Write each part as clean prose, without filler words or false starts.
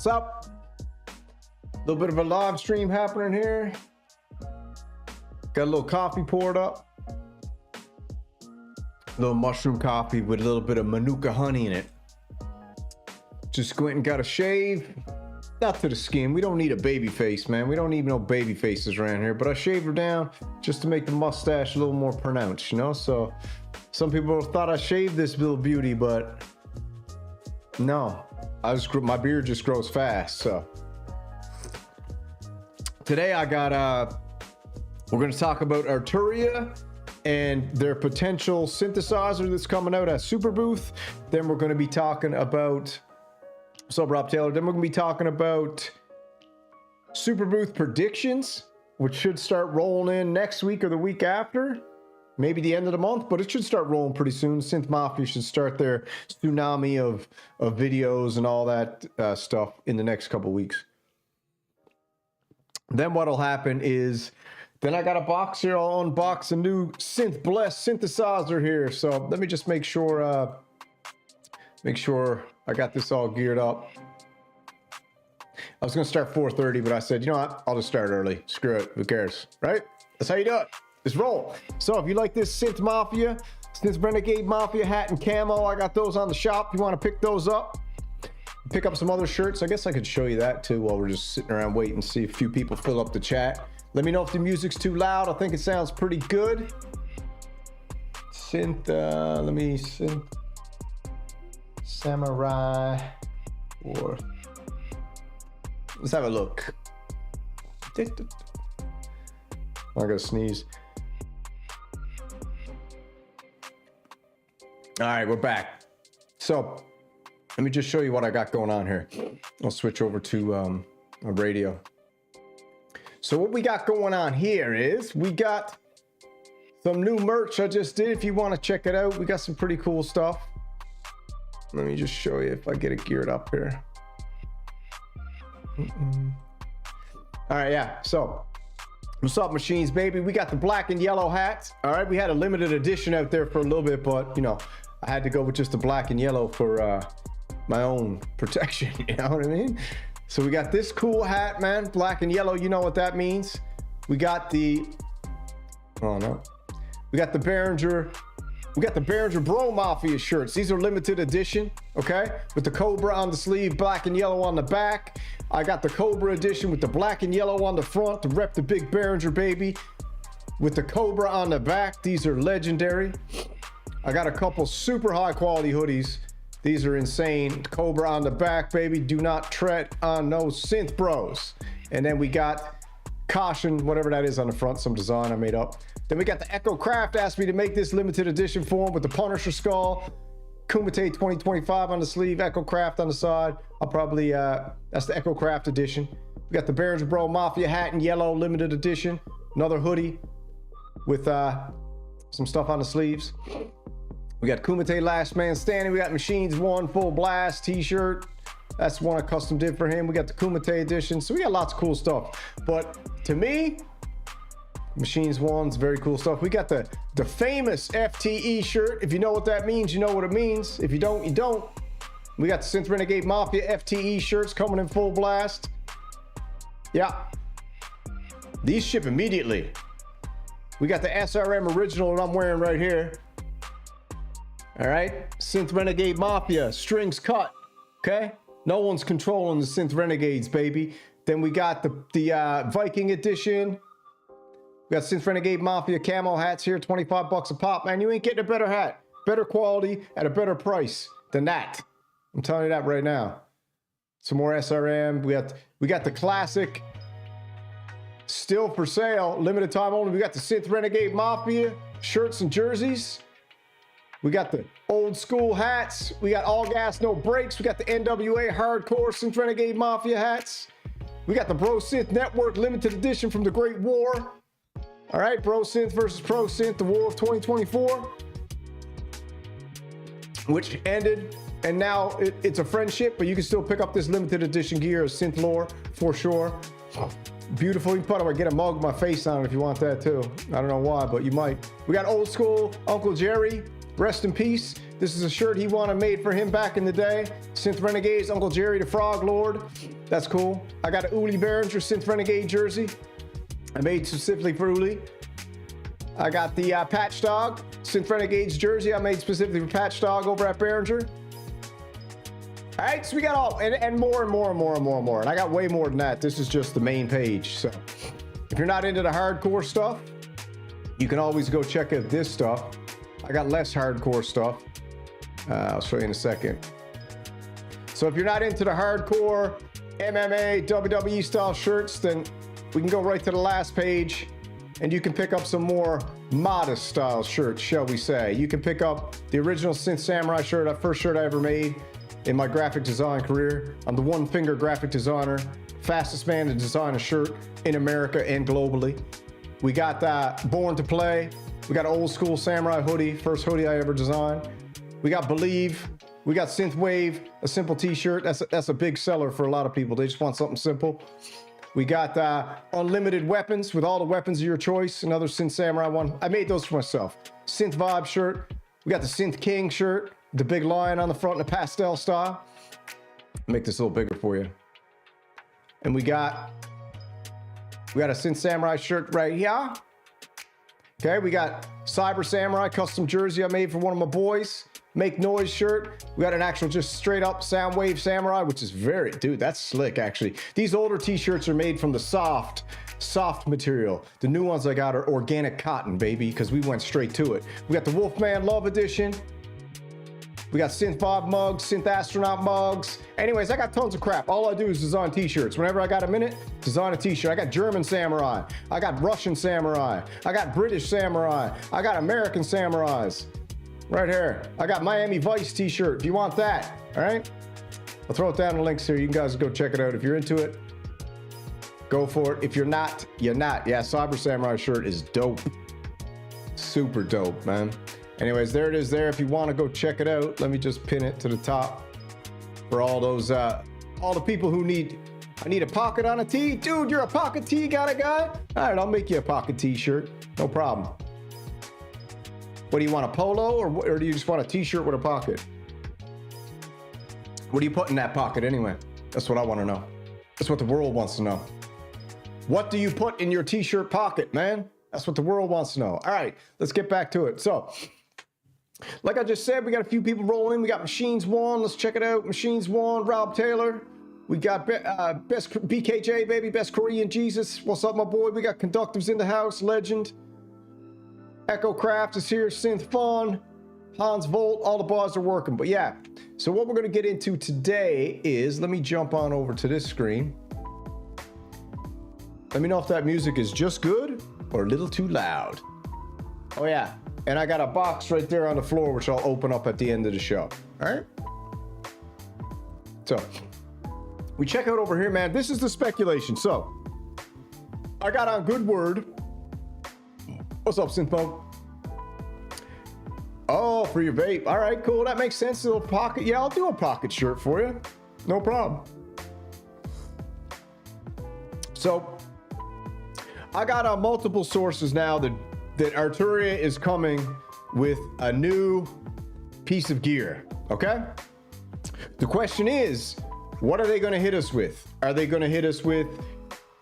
What's up? A little bit of a live stream happening here. Got a little coffee poured up. A little mushroom coffee with a little bit of manuka honey in it. Just went and got a shave. Not to the skin. We don't need a baby face, man. We don't need no baby faces around here. But I shaved her down just to make the mustache a little more pronounced, you know? So some people thought I shaved this little beauty, but no. My beard just grows fast, so. Today I got, we're gonna talk about Arturia and their potential synthesizer that's coming out at Superbooth. Then we're gonna be talking about, what's up, Rob Taylor? Then we're gonna be talking about Superbooth predictions, which should start rolling in next week or the week after. Maybe the end of the month, but it should start rolling pretty soon. Synth Mafia should start their tsunami of videos and all that stuff in the next couple weeks. Then what'll happen is, then I got a box here. I'll unbox a new Synth Bless synthesizer here. So let me just make sure I got this all geared up. I was gonna start 4:30, but I said, you know what? I'll just start early. Screw it. Who cares, right? That's how you do it. Just roll. So if you like this Synth Mafia, Synth Renegade Mafia hat and camo, I got those on the shop. If you want to pick those up, pick up some other shirts. I guess I could show you that too while we're just sitting around waiting to see if a few people fill up the chat. Let me know if the music's too loud. I think it sounds pretty good. Synth, Synth Samurai, or let's have a look. I gotta sneeze. All right, we're back. So let me just show you what I got going on here. I'll switch over to a radio. So what we got going on here is we got some new merch I just did. If you want to check it out, we got some pretty cool stuff. Let me just show you if I get it geared up here. All right, yeah. So what's up, machines, baby? We got the black and yellow hats. All right, we had a limited edition out there for a little bit, but you know, I had to go with just the black and yellow for my own protection. You know what I mean? So we got this cool hat, man, black and yellow. You know what that means? We got the, oh no, we got the Behringer. We got the Behringer Bro Mafia shirts. These are limited edition, okay? With the Cobra on the sleeve, black and yellow on the back. I got the Cobra edition with the black and yellow on the front to rep the big Behringer, baby. With the Cobra on the back. These are legendary. I got a couple super high quality hoodies. These are insane. Cobra on the back, baby. Do not tread on no synth bros. And then we got Caution, whatever that is on the front, some design I made up. Then we got the Echo Craft, asked me to make this limited edition for him with the Punisher skull, Kumite 2025 on the sleeve, Echo Craft on the side. I'll probably, that's the Echo Craft edition. We got the Behringer Bro Mafia hat in yellow, limited edition. Another hoodie with some stuff on the sleeves. We got Kumite Last Man Standing. We got Machines 1 Full Blast t-shirt. That's one I custom did for him. We got the Kumite edition. So we got lots of cool stuff. But to me, Machines 1's very cool stuff. We got the famous FTE shirt. If you know what that means, you know what it means. If you don't, you don't. We got the Synth Renegade Mafia FTE shirts coming in full blast. Yeah. These ship immediately. We got the SRM original that I'm wearing right here. All right. Synth Renegade Mafia, strings cut. Okay. No one's controlling the Synth Renegades, baby. Then we got the Viking edition. We got Synth Renegade Mafia camo hats here, 25 bucks a pop. Man, you ain't getting a better hat, better quality at a better price than that. I'm telling you that right now. Some more SRM. We got the classic, still for sale, limited time only. We got the Synth Renegade Mafia shirts and jerseys. We got the old school hats. We got all gas, no brakes. We got the NWA hardcore Synth Renegade Mafia hats. We got the Bro Synth Network limited edition from the Great War. All right, Bro Synth versus Pro Synth, the War of 2024, which ended, and now it's a friendship, but you can still pick up this limited edition gear of Synth Lore for sure. Beautiful. You can probably get a mug with my face on it if you want that too. I don't know why, but you might. We got old school Uncle Jerry. Rest in peace. This is a shirt he wanted made for him back in the day. Synth Renegades, Uncle Jerry the Frog Lord. That's cool. I got a Uli Behringer Synth Renegade jersey. I made specifically for Uli. I got the Patch Dog Synth Renegades jersey I made specifically for Patch Dog over at Behringer. All right, so we got all, and more and more and more and more and more. And I got way more than that. This is just the main page. So if you're not into the hardcore stuff, you can always go check out this stuff. I got less hardcore stuff. I'll show you in a second. So if you're not into the hardcore MMA, WWE style shirts, then we can go right to the last page and you can pick up some more modest style shirts, shall we say. You can pick up the original Synth Samurai shirt, that first shirt I ever made in my graphic design career. I'm the one-finger graphic designer, fastest man to design a shirt in America and globally. We got Born to Play. We got an old school Samurai hoodie, first hoodie I ever designed. We got Believe. We got Synthwave, a simple t-shirt. That's a big seller for a lot of people. They just want something simple. We got unlimited weapons with all the weapons of your choice. Another Synth Samurai one. I made those for myself. Synth Vibe shirt. We got the Synth King shirt, the big lion on the front in a pastel style. Make this a little bigger for you. And we got a Synth Samurai shirt right here. Okay, we got Cyber Samurai custom jersey I made for one of my boys. Make Noise shirt. We got an actual just straight up Soundwave Samurai, which is very, dude, that's slick actually. These older t-shirts are made from the soft material. The new ones I got are organic cotton, baby, because we went straight to it. We got the Wolfman Love Edition. We got Synth Bob mugs, Synth Astronaut mugs. Anyways, I got tons of crap. All I do is design t-shirts. Whenever I got a minute, design a t-shirt. I got German Samurai. I got Russian Samurai. I got British Samurai. I got American Samurais. Right here. I got Miami Vice t-shirt. Do you want that? All right. I'll throw it down in the links here. You guys go check it out. If you're into it, go for it. If you're not, you're not. Yeah, Cyber Samurai shirt is dope. Super dope, man. Anyways, there it is there. If you want to go check it out, let me just pin it to the top for all those, all the people who need, I need a pocket on a tee. Dude, you're a pocket tee kind of guy? All right, I'll make you a pocket t-shirt. No problem. What do you want, a polo or do you just want a t-shirt with a pocket? What do you put in that pocket anyway? That's what I want to know. That's what the world wants to know. What do you put in your t-shirt pocket, man? That's what the world wants to know. All right, let's get back to it. So, like I just said, we got a few people rolling in. We got Machines One. Let's check it out. Machines One, Rob Taylor. We got Best BKJ, baby, Best Korean Jesus. What's up, my boy? We got Conductives in the house, Legend. Echo Craft is here, Synth Fun, Hans Volt, all the bars are working. But yeah, so what we're going to get into today is, let me jump on over to this screen. Let me know if that music is just good or a little too loud. Oh yeah, and I got a box right there on the floor, which I'll open up at the end of the show. All right. So we check out over here, man. This is the speculation. So I got on Good Word. What's up, Synthmo? Oh, for your vape. All right, cool. That makes sense. A little pocket. Yeah, I'll do a pocket shirt for you. No problem. So I got multiple sources now that Arturia is coming with a new piece of gear. Okay. The question is, what are they going to hit us with? Are they going to hit us with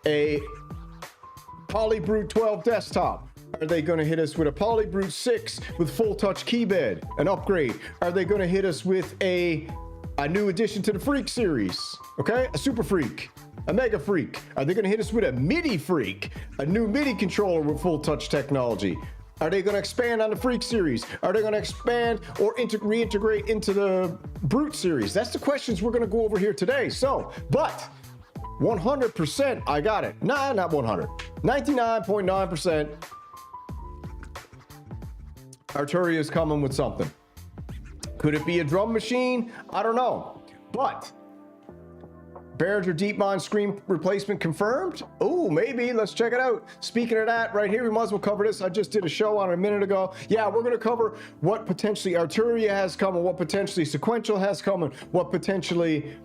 a Polybrute 12 desktop? Are they going to hit us with a Polybrute 6 with full touch keybed, an upgrade? Are they going to hit us with a new addition to the Freak series? Okay, a Super Freak, a Mega Freak. Are they going to hit us with a MIDI Freak, a new MIDI controller with full touch technology? Are they going to expand on the Freak series? Are they going to expand or reintegrate into the Brute series? That's the questions we're going to go over here today. So, but 100%, I got it. Nah, not 100. 99.9%. Arturia is coming with something. Could it be a drum machine? I don't know. But Behringer deepmind screen replacement confirmed? Oh, maybe. Let's check it out. Speaking of that, right here, we might as well cover this. I just did a show on it a minute ago. Yeah, we're going to cover what potentially Arturia has coming, what potentially Sequential has coming, what potentially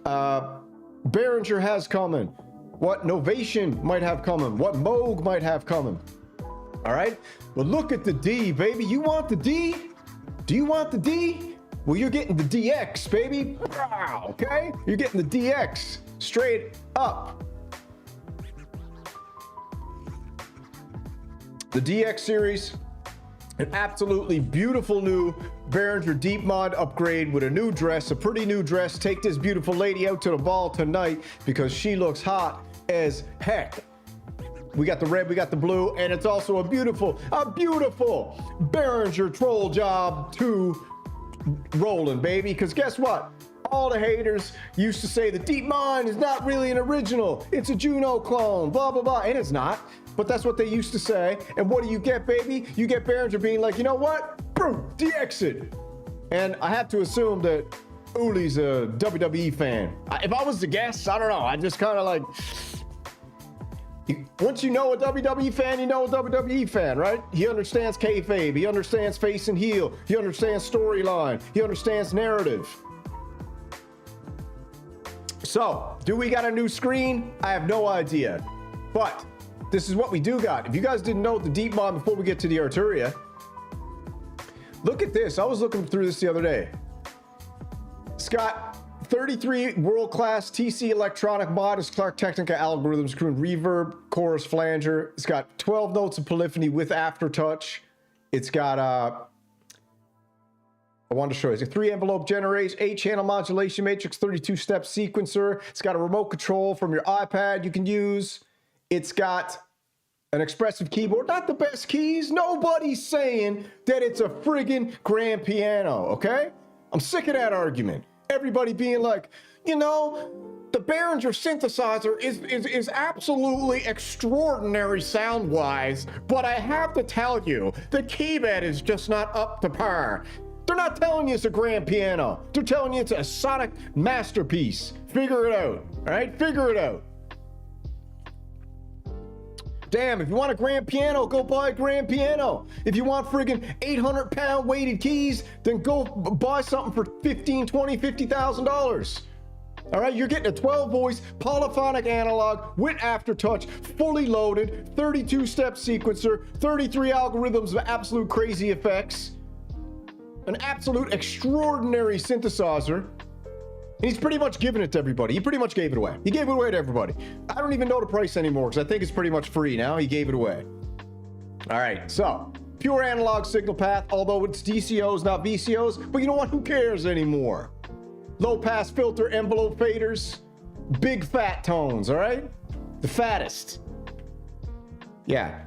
Behringer has coming. what Novation might have coming, what Moog might have coming. All right, but look at the D, baby. You want the D? Do you want the D? Well, you're getting the DX, baby. Okay, you're getting the DX straight up. The DX series, an absolutely beautiful new Behringer DeepMind upgrade with a new dress, a pretty new dress. Take this beautiful lady out to the ball tonight because she looks hot as heck. We got the red, we got the blue, and it's also a beautiful Behringer Troll Job 2 Roland, baby. Because guess what? All the haters used to say the DeepMind is not really an original. It's a Juno clone, blah, blah, blah. And it's not, but that's what they used to say. And what do you get, baby? You get Behringer being like, you know what? Boom, DX it. And I have to assume that Uli's a WWE fan. If I was to guess, I don't know. I just kind of like... Once you know a WWE fan, you know a WWE fan, right? He understands kayfabe, he understands face and heel, he understands storyline, he understands narrative. So, do we got a new screen? I have no idea. But this is what we do got. If you guys didn't know the DeepMind before we get to the Arturia, look at this. I was looking through this the other day. It's got 33 world-class TC electronic mod, it's Clark Technica algorithms, including reverb, chorus, flanger. It's got 12 notes of polyphony with aftertouch. It's got I wanted to show you. It's a 3-envelope generation, 8-channel modulation matrix, 32-step sequencer. It's got a remote control from your iPad you can use. It's got an expressive keyboard, not the best keys. Nobody's saying that it's a friggin' grand piano, okay? I'm sick of that argument. Everybody being like, you know, the Behringer synthesizer is absolutely extraordinary sound-wise, but I have to tell you, the keybed is just not up to par. They're not telling you it's a grand piano. They're telling you it's a sonic masterpiece. Figure it out, all right? Figure it out. Damn, if you want a grand piano, go buy a grand piano. If you want friggin' 800-pound weighted keys, then go buy something for $15,000, $20,000, $50,000. All right, you're getting a 12-voice polyphonic analog with aftertouch, fully loaded, 32-step sequencer, 33 algorithms of absolute crazy effects, an absolute extraordinary synthesizer. And he's pretty much giving it to everybody. He pretty much gave it away. He gave it away to everybody. I don't even know the price anymore because I think it's pretty much free now. He gave it away. All right, so pure analog signal path, although it's DCOs, not VCOs. But you know what? Who cares anymore? Low pass filter, envelope faders, big fat tones, all right? The fattest. Yeah.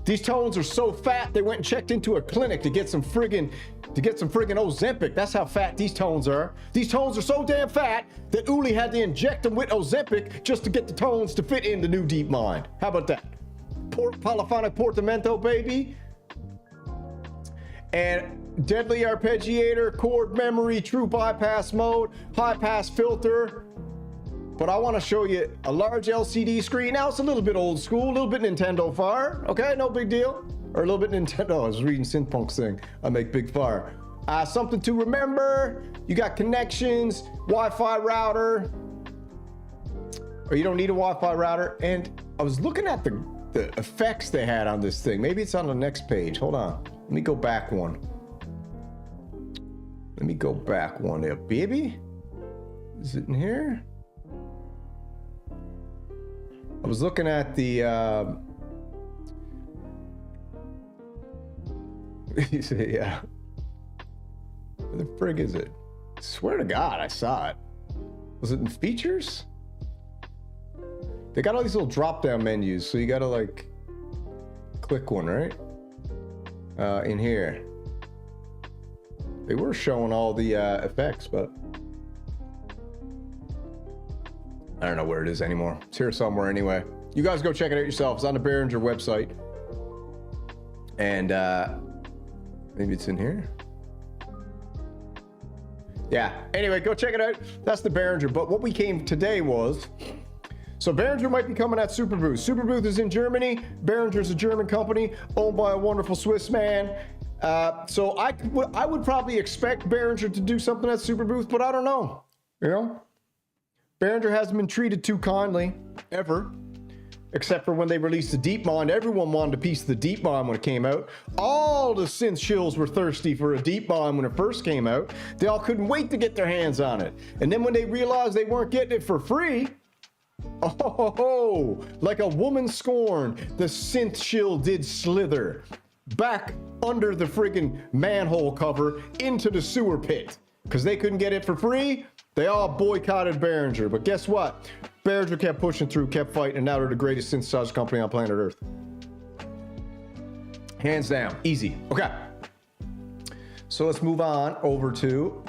These tones are so fat, they went and checked into a clinic to get some friggin' Ozempic. That's how fat these tones are. These tones are so damn fat that Uli had to inject them with Ozempic just to get the tones to fit in the new DeepMind. How about that? Polyphonic portamento, baby. And deadly arpeggiator, chord memory, true bypass mode, high pass filter. But I want to show you a large LCD screen. Now it's a little bit old school, a little bit Nintendo fire. Okay, no big deal. Or a little bit Nintendo. I was reading Synthpunk's thing. I make big fire. Something to remember. You got connections, Wi-Fi router. Or you don't need a Wi-Fi router. And I was looking at the effects they had on this thing. Maybe it's on the next page. Hold on. Let me go back one. Let me go back one there, baby. Is it in here? I was looking at the yeah. Where the frig is it? I swear to God, I saw it. Was it in features? They got all these little drop-down menus, so you gotta like click one, right? In here. They were showing all the effects, but I don't know where it is anymore. It's here somewhere anyway. You guys go check it out yourselves. It's on the Behringer website. And maybe it's in here. Yeah, anyway, go check it out. That's the Behringer. But what we came today was, so Behringer might be coming at Superbooth. Superbooth is in Germany. Behringer's a German company owned by a wonderful Swiss man. So I would probably expect Behringer to do something at Superbooth, but I don't know, you know? Behringer hasn't been treated too kindly, ever. Except for when they released the deepmind. Everyone wanted a piece of the deepmind when it came out. All the synth shills were thirsty for a deepmind when it first came out. They all couldn't wait to get their hands on it. And then when they realized they weren't getting it for free, oh, like a woman scorned, the synth shill did slither back under the friggin' manhole cover into the sewer pit. Because they couldn't get it for free, they all boycotted Behringer. But guess what? Behringer kept pushing through, kept fighting, and now they're the greatest synthesizer company on planet Earth. Hands down, easy. Okay. So let's move on over to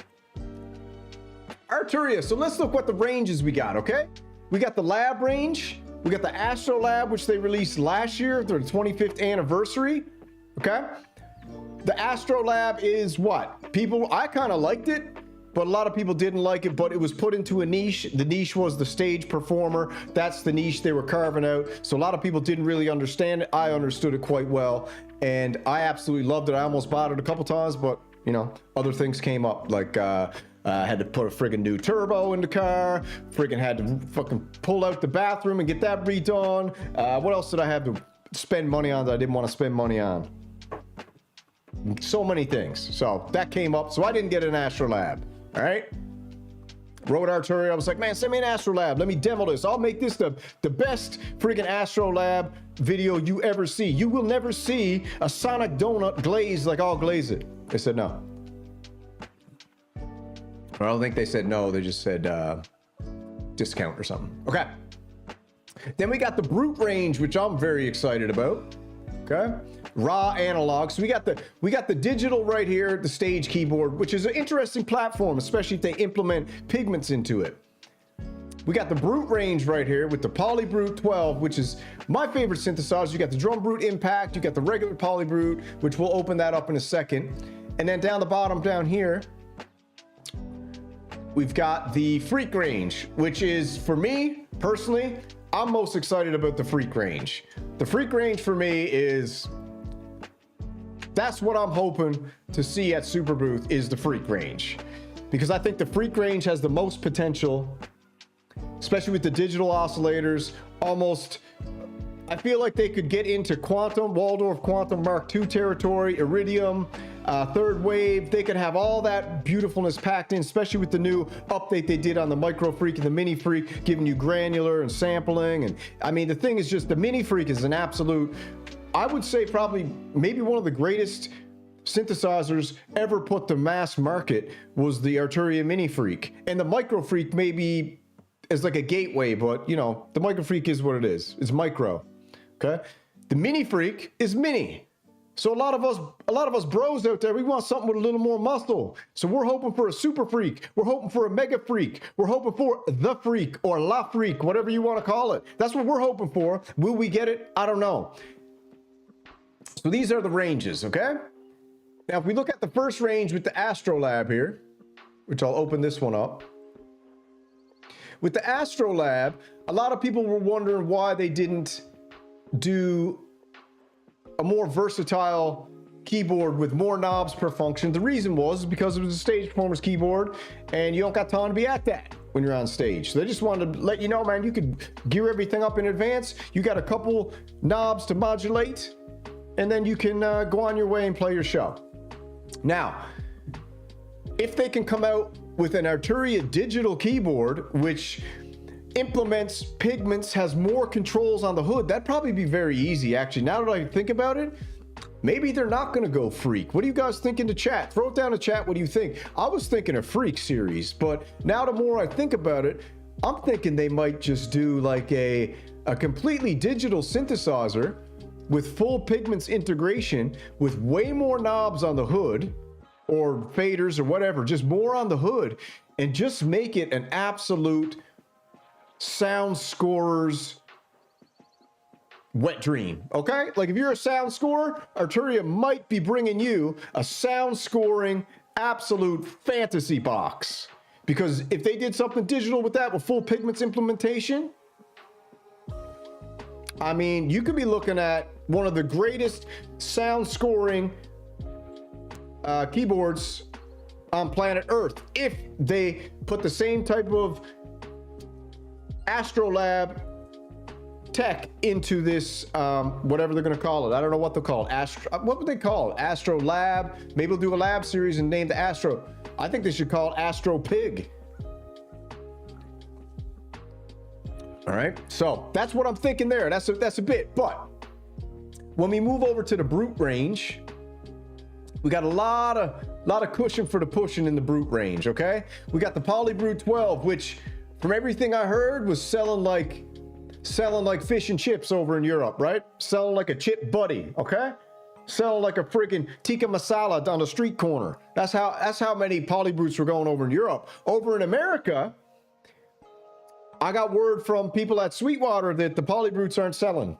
Arturia. So let's look what the ranges we got, okay? We got the lab range. We got the Astro Lab, which they released last year, their 25th anniversary, okay? The Astro Lab is what? I kind of liked it, but a lot of people didn't like it, but it was put into a niche. The niche was the stage performer. That's the niche they were carving out. So a lot of people didn't really understand it. I understood it quite well, and I absolutely loved it. I almost bought it a couple times, but you know, other things came up, like I had to put a friggin' new turbo in the car, friggin' had to fucking pull out the bathroom and get that redone. What else did I have to spend money on that I didn't want to spend money on? So many things. So that came up, so I didn't get an Astro Lab. All right, wrote Arturia. I was like, man, send me an Astro Lab. Let me demo this. I'll make this the best freaking Astro Lab video you ever see. You will never see a Sonic donut glazed like I'll glaze it. They said no. I don't think they said no. They just said discount or something. Okay. Then we got the Brute range, which I'm very excited about. Okay. Raw analog. So we got the digital right here, the stage keyboard, which is an interesting platform, especially if they implement pigments into it. We got the Brute range right here with the Poly Brute 12, which is my favorite synthesizer. You got the Drum Brute Impact, you got the regular Poly Brute, which we'll open that up in a second. And then down the bottom down here, we've got the Freak range, which is, for me personally, I'm most excited about the Freak range. The Freak range for me is, that's what I'm hoping to see at Superbooth, is the Freak range. Because I think the Freak range has the most potential, especially with the digital oscillators. Almost, I feel like they could get into quantum, Waldorf Quantum Mark II territory, Iridium, third wave. They could have all that beautifulness packed in, especially with the new update they did on the Micro Freak and the Mini Freak, giving you granular and sampling. And I mean, the thing is just, the Mini Freak is an absolute, I would say probably maybe one of the greatest synthesizers ever put to mass market was the Arturia Minifreak. And the Micro Freak maybe is like a gateway, but you know, the Micro Freak is what it is. It's micro, okay? The Mini Freak is mini. So a lot of us bros out there, we want something with a little more muscle. So we're hoping for a Super Freak. We're hoping for a Mega Freak. We're hoping for the Freak or La Freak, whatever you want to call it. That's what we're hoping for. Will we get it? I don't know. So these are the ranges, okay? Now, if we look at the first range with the Astro Lab here, which I'll open this one up. With the Astro Lab, a lot of people were wondering why they didn't do a more versatile keyboard with more knobs per function. The reason was because it was a stage performer's keyboard, and you don't got time to be at that when you're on stage. So they just wanted to let you know, man, you could gear everything up in advance. You got a couple knobs to modulate, and then you can go on your way and play your show. Now, if they can come out with an Arturia digital keyboard, which implements pigments, has more controls on the hood, that'd probably be very easy. Actually, now that I think about it, maybe they're not going to go Freak. What do you guys think in the chat? Throw it down in the chat. What do you think? I was thinking a Freak series, but now the more I think about it, I'm thinking they might just do like a completely digital synthesizer with full pigments integration, with way more knobs on the hood, or faders or whatever, just more on the hood, and just make it an absolute sound scorer's wet dream, okay? Like if you're a sound scorer, Arturia might be bringing you a sound scoring absolute fantasy box. Because if they did something digital with that, with full pigments implementation, I mean, you could be looking at one of the greatest sound scoring keyboards on planet Earth if they put the same type of Astrolab tech into this, whatever they're going to call it. I don't know what they'll call it. What would they call it? Astrolab. Maybe we'll do a lab series and name the Astro. I think they should call it Astro Pig. All right, so that's what I'm thinking there. That's a bit. But when we move over to the brute range, we got a lot of cushion for the pushing in the brute range. Okay, we got the Polybrute 12, which from everything I heard was selling like fish and chips over in Europe, right? Selling like a chip buddy. Okay, selling like a freaking tikka masala down the street corner. That's how many Polybrutes were going over in Europe. Over in America, I got word from people at Sweetwater that the Polybrutes aren't selling,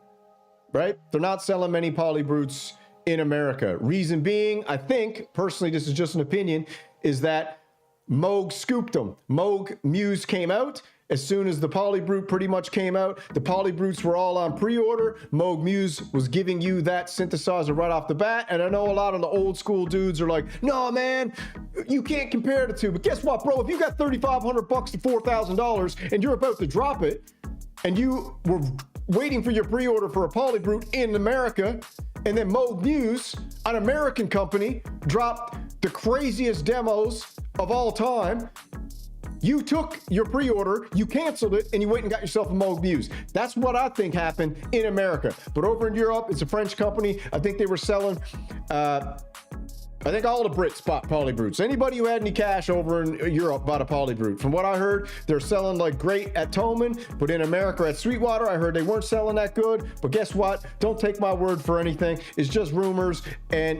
right? They're not selling many Polybrutes in America. Reason being, I think, personally, this is just an opinion, is that Moog scooped them. Moog Muse came out. As soon as the Polybrute pretty much came out, the Polybrutes were all on pre-order. Moog Muse was giving you that synthesizer right off the bat. And I know a lot of the old school dudes are like, no, man, you can't compare the two. But guess what, bro? If you got $3,500 to $4,000 and you're about to drop it, and you were waiting for your pre-order for a Polybrute in America, and then Moog Muse, an American company, dropped the craziest demos of all time. You took your pre-order, you canceled it, and you went and got yourself a Moog Muse. That's what I think happened in America. But over in Europe, it's a French company. I think they were selling, I think all the Brits bought Polybrutes. Anybody who had any cash over in Europe bought a Polybrute. From what I heard, they're selling like great at Thomann, but in America at Sweetwater, I heard they weren't selling that good. But guess what? Don't take my word for anything. It's just rumors, and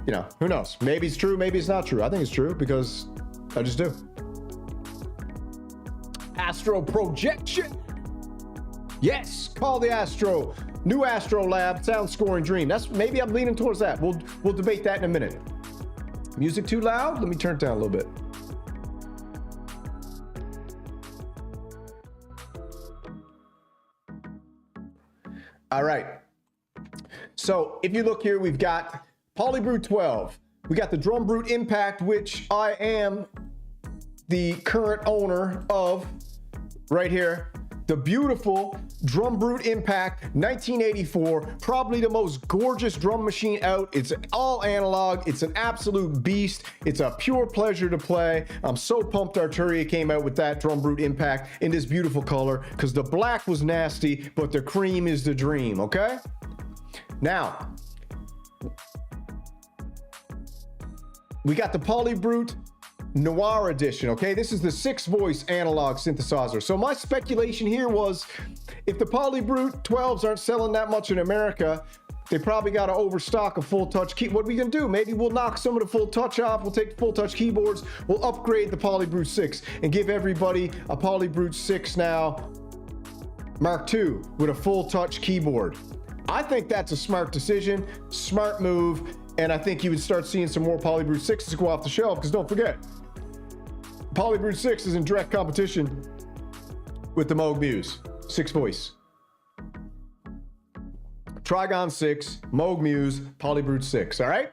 you know, who knows? Maybe it's true, maybe it's not true. I think it's true because I just do. Astro Projection. Yes, call the Astro. New Astro Lab, sound scoring dream. That's, maybe I'm leaning towards that. We'll debate that in a minute. Music too loud? Let me turn it down a little bit. All right. So if you look here, we've got Polybrute 12. We got the Drum Brute Impact, which I am the current owner of right here. The beautiful Drum Brute Impact 1984, probably the most gorgeous drum machine out. It's all analog. It's an absolute beast. It's a pure pleasure to play. I'm so pumped Arturia came out with that Drum Brute Impact in this beautiful color, because the black was nasty, but the cream is the dream, okay? Now, we got the Polybrute Noir Edition, okay? This is the 6-voice analog synthesizer. So my speculation here was, if the Polybrute 12s aren't selling that much in America, they probably got to overstock a full touch key. What are we gonna do? Maybe we'll knock some of the full touch off. We'll take the full touch keyboards. We'll upgrade the Polybrute 6 and give everybody a Polybrute 6 now Mark II with a full touch keyboard. I think that's a smart decision, smart move, and I think you would start seeing some more Polybrute 6s go off the shelf, because don't forget, Polybrute 6 is in direct competition with the Moog Muse 6-voice. Trigon 6, Moog Muse, Polybrute 6, all right?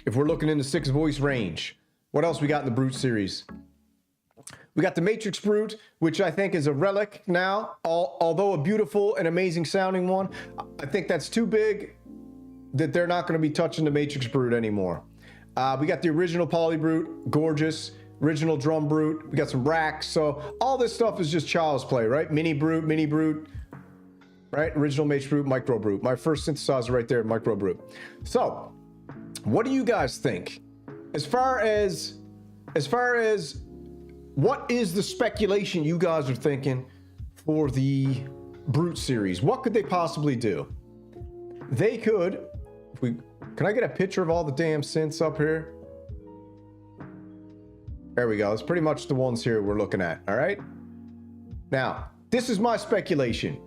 If we're looking in the 6-voice range. What else we got in the Brute series? We got the Matrix Brute, which I think is a relic now, although a beautiful and amazing sounding one. I think that's too big that they're not going to be touching the Matrix Brute anymore. We got the original Polybrute, gorgeous. Original Drum Brute. We got some racks. So all this stuff is just child's play, right? Mini Brute, right? Original Matrix Brute, Micro Brute. My first synthesizer right there, Micro Brute. So what do you guys think? As far as what is the speculation you guys are thinking for the Brute series? What could they possibly do? They could, can I get a picture of all the damn synths up here? There we go. It's pretty much the ones here we're looking at. All right. Now, this is my speculation.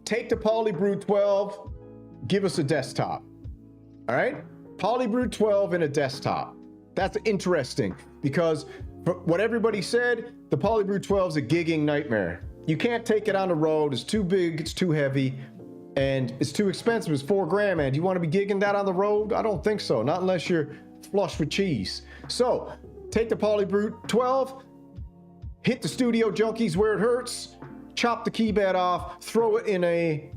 Take the Polybrute 12, give us a desktop. All right. Polybrute 12 in a desktop. That's interesting, because what everybody said, the Polybrute 12 is a gigging nightmare. You can't take it on the road. It's too big. It's too heavy. And it's too expensive. It's $4,000, man. Do you want to be gigging that on the road? I don't think so. Not unless you're flush with cheese. So take the Polybrute 12, hit the studio junkies where it hurts, chop the keypad off, throw it in a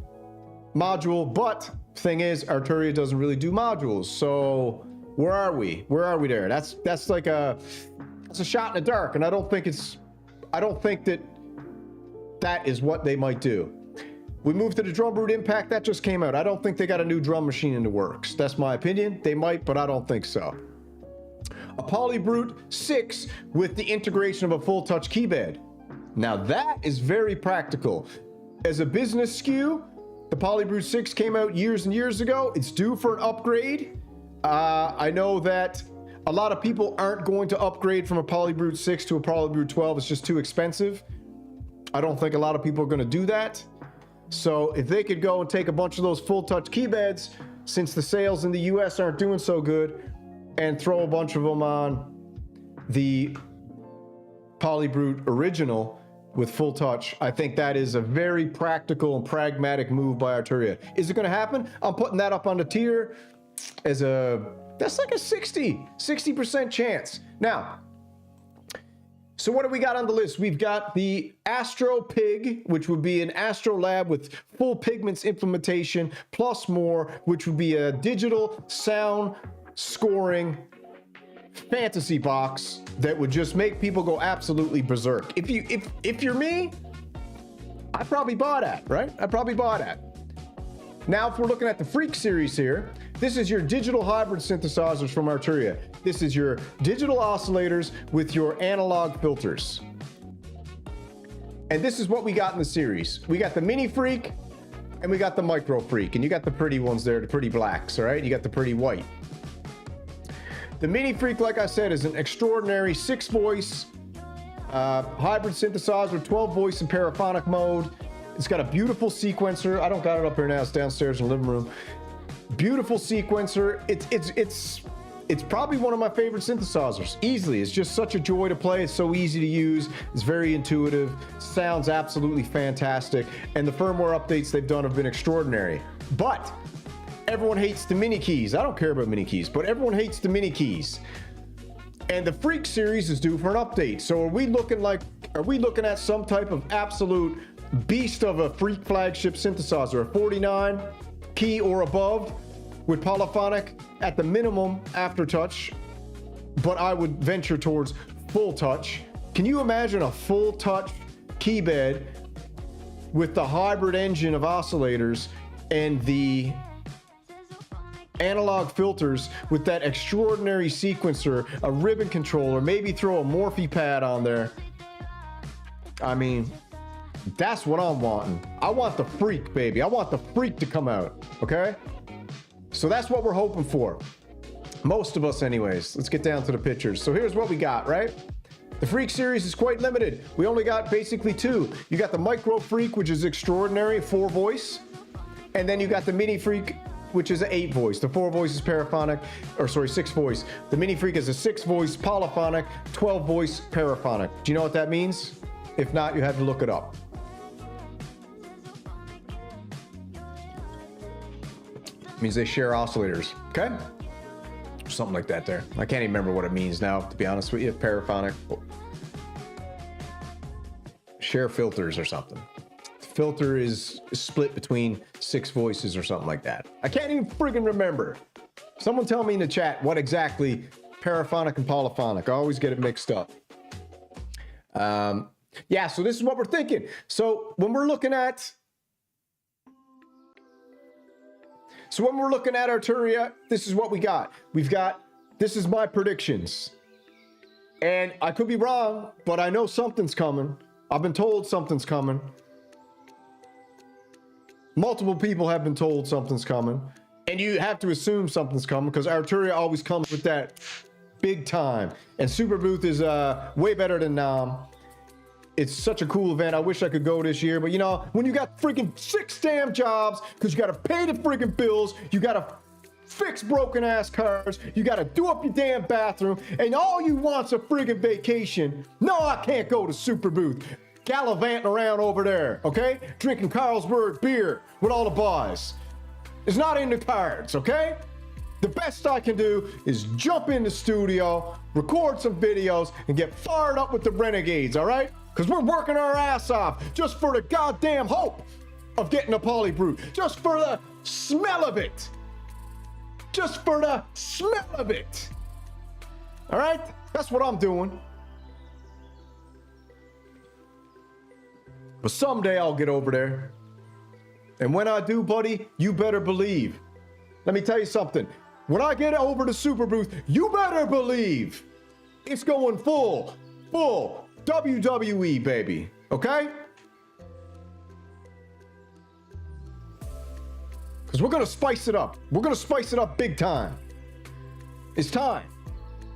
module. But thing is, Arturia doesn't really do modules. So where are we? Where are we there? That's like that's a shot in the dark, and I don't think that is what they might do. We moved to the drum root impact that just came out. I don't think they got a new drum machine in the works. That's my opinion. They might, but I don't think so. A Polybrute 6 with the integration of a full touch keypad. Now that is very practical. As a business SKU, the Polybrute 6 came out years and years ago. It's due for an upgrade. I know that a lot of people aren't going to upgrade from a Polybrute 6 to a Polybrute 12. It's just too expensive. I don't think a lot of people are going to do that. So if they could go and take a bunch of those full touch keypads, since the sales in the US aren't doing so good, and throw a bunch of them on the Polybrute original with full touch, I think that is a very practical and pragmatic move by Arturia. Is it going to happen? I'm putting that up on the tier as that's like a 60% chance. Now, so what do we got on the list? We've got the Astro Pig, which would be an Astro Lab with full pigments implementation, plus more, which would be a digital sound scoring fantasy box that would just make people go absolutely berserk. If you're me, I probably bought that, right? I probably bought that. Now, if we're looking at the Freak series here, this is your digital hybrid synthesizers from Arturia. This is your digital oscillators with your analog filters. And this is what we got in the series. We got the Minifreak and we got the Micro Freak, and you got the pretty ones there, the pretty blacks, all right? You got the pretty white. The Minifreak, like I said, is an extraordinary 6-voice hybrid synthesizer, 12 voice in paraphonic mode. It's got a beautiful sequencer. I don't got it up here now, it's downstairs in the living room. Beautiful sequencer. It's probably one of my favorite synthesizers, easily. It's just such a joy to play. It's so easy to use. It's very intuitive. Sounds absolutely fantastic. And the firmware updates they've done have been extraordinary. But everyone hates the mini keys. I don't care about mini keys, but everyone hates the mini keys. And the Freak series is due for an update. So are we looking at some type of absolute beast of a Freak flagship synthesizer, a 49 key or above with polyphonic at the minimum aftertouch, but I would venture towards full touch. Can you imagine a full touch keybed with the hybrid engine of oscillators and the analog filters with that extraordinary sequencer, a ribbon controller, maybe throw a Morphe pad on there? I mean, that's what I'm wanting. I want the Freak, baby. I want the Freak to come out, okay? So that's what we're hoping for. Most of us anyways. Let's get down to the pictures. So here's what we got, right? The Freak series is quite limited. We only got basically 2. You got the Micro Freak, which is extraordinary, 4 voice. And then you got the Mini Freak, which is an 8 voice. The 4 voice is paraphonic, or sorry, 6 voice. The Mini Freak is a 6 voice polyphonic, 12 voice paraphonic. Do you know what that means? If not, you have to look it up. It means they share oscillators, okay? Something like that there. I can't even remember what it means now, to be honest with you. Paraphonic. Share filters or something. Filter is split between 6 voices or something like that. I can't even friggin' remember. Someone tell me in the chat what exactly paraphonic and polyphonic. I always get it mixed up. Yeah, so this is what we're thinking. So when we're looking at Arturia, this is what we got. This is my predictions. And I could be wrong, but I know something's coming. I've been told something's coming. Multiple people have been told something's coming. And you have to assume something's coming because Arturia always comes with that big time. And Superbooth is way better than it's such a cool event. I wish I could go this year, but you know, when you got freaking 6 damn jobs, because you got to pay the freaking bills, you got to fix broken ass cars, you got to do up your damn bathroom, and all you want's a freaking vacation. No, I can't go to Superbooth. Gallivanting around over there, okay? Drinking Carlsberg beer with all the boys. It's not in the cards, okay? the best I can do is jump in the studio, record some videos, and get fired up with the renegades, all right? Because we're working our ass off just for the goddamn hope of getting a polybrute, just for the smell of it. Just for the smell of it. All right? That's what I'm doing. But someday I'll get over there. And when I do, buddy, you better believe. Let me tell you something. When I get over to Superbooth, you better believe it's going full WWE, baby. Okay? Because we're going to spice it up. We're going to spice it up big time. It's time.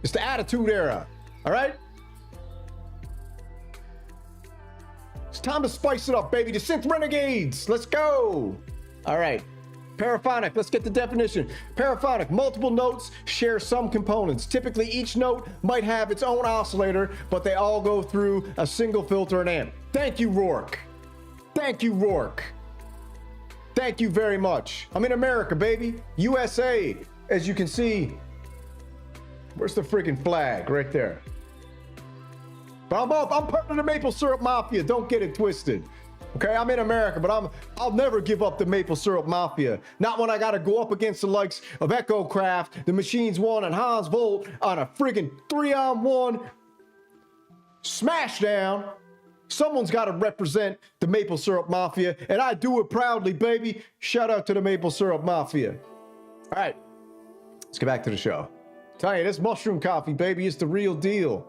It's the Attitude Era. All right? It's time to spice it up, baby. The Synth Renegades. Let's go. All right. Paraphonic. Let's get the definition. Paraphonic. Multiple notes share some components. Typically, each note might have its own oscillator, but they all go through a single filter and amp. Thank you, Rourke. Thank you, Rourke. Thank you very much. I'm in America, baby. USA. As you can see. Where's the freaking flag? Right there. But I'm part of the Maple Syrup Mafia. Don't get it twisted. Okay, I'm in America, but I'll never give up the Maple Syrup Mafia. Not when I gotta go up against the likes of Echo Craft, the Machines One, and Hans Volt on a friggin' 3-on-1 smashdown. Someone's gotta represent the Maple Syrup Mafia, and I do it proudly, baby. Shout out to the Maple Syrup Mafia. All right, let's get back to the show. Tell you, this mushroom coffee, baby, is the real deal.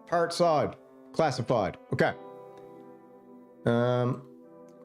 Heart side. Classified. Okay.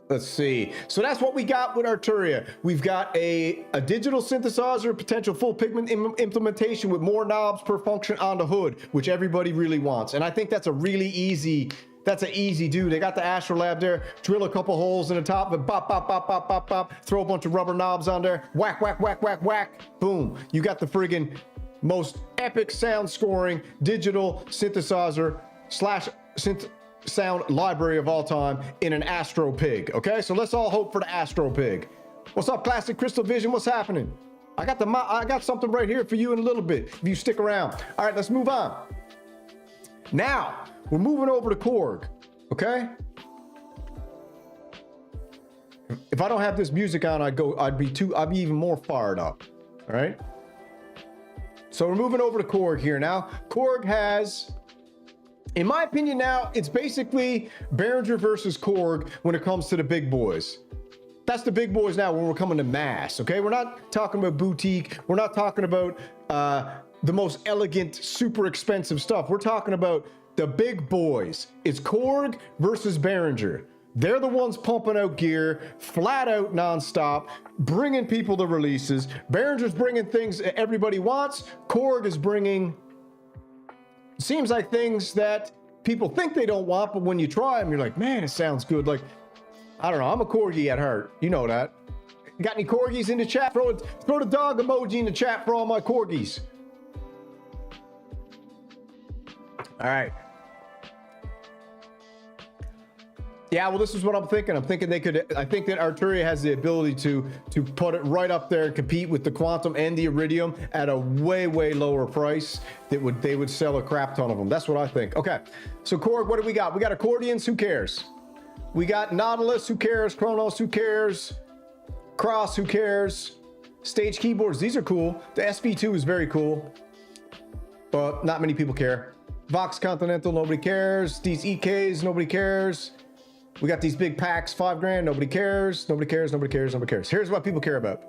Let's see. So that's what we got with Arturia. We've got a digital synthesizer, potential full pigment implementation with more knobs per function on the hood, which everybody really wants. And I think that's a really easy, that's an easy do. They got the Astrolab there, drill a couple holes in the top, and bop, bop, bop, bop, bop, bop, throw a bunch of rubber knobs on there, whack, whack, whack, whack, whack, boom. You got the friggin' most epic sound scoring digital synthesizer slash synth sound library of all time in an Astro Pig. Okay, so let's all hope for the Astro Pig. What's up, Classic Crystal Vision? What's happening? I got something right here for you in a little bit if you stick around. All right, let's move on. Now we're moving over to Korg. Okay. If I don't have this music on, I'd be even more fired up. All right. So we're moving over to Korg here now. Korg has, in my opinion now, it's basically Behringer versus Korg when it comes to the big boys. That's the big boys now when we're coming to mass, okay? We're not talking about boutique. We're not talking about the most elegant, super expensive stuff. We're talking about the big boys. It's Korg versus Behringer. They're the ones pumping out gear, flat out nonstop, bringing people to releases. Behringer's bringing things that everybody wants. Korg is bringing, seems like things that people think they don't want, but when you try them, you're like, man, it sounds good. Like, I don't know, I'm a Corgi at heart. You know that. Got any Corgis in the chat? Throw the dog emoji in the chat for all my Corgis. All right. Yeah, well, this is what I'm thinking. I'm thinking they could, I think that Arturia has the ability to put it right up there and compete with the Quantum and the Iridium at a way, way lower price that they would sell a crap ton of them. That's what I think. Okay, so Korg, what do we got? We got accordions, who cares? We got Nautilus, who cares? Kronos, who cares? Cross, who cares? Stage keyboards, these are cool. The SP2 is very cool, but not many people care. Vox Continental, nobody cares. These EKs, nobody cares. We got these big packs, $5 grand, nobody cares, nobody cares, nobody cares, nobody cares. Here's what people care about.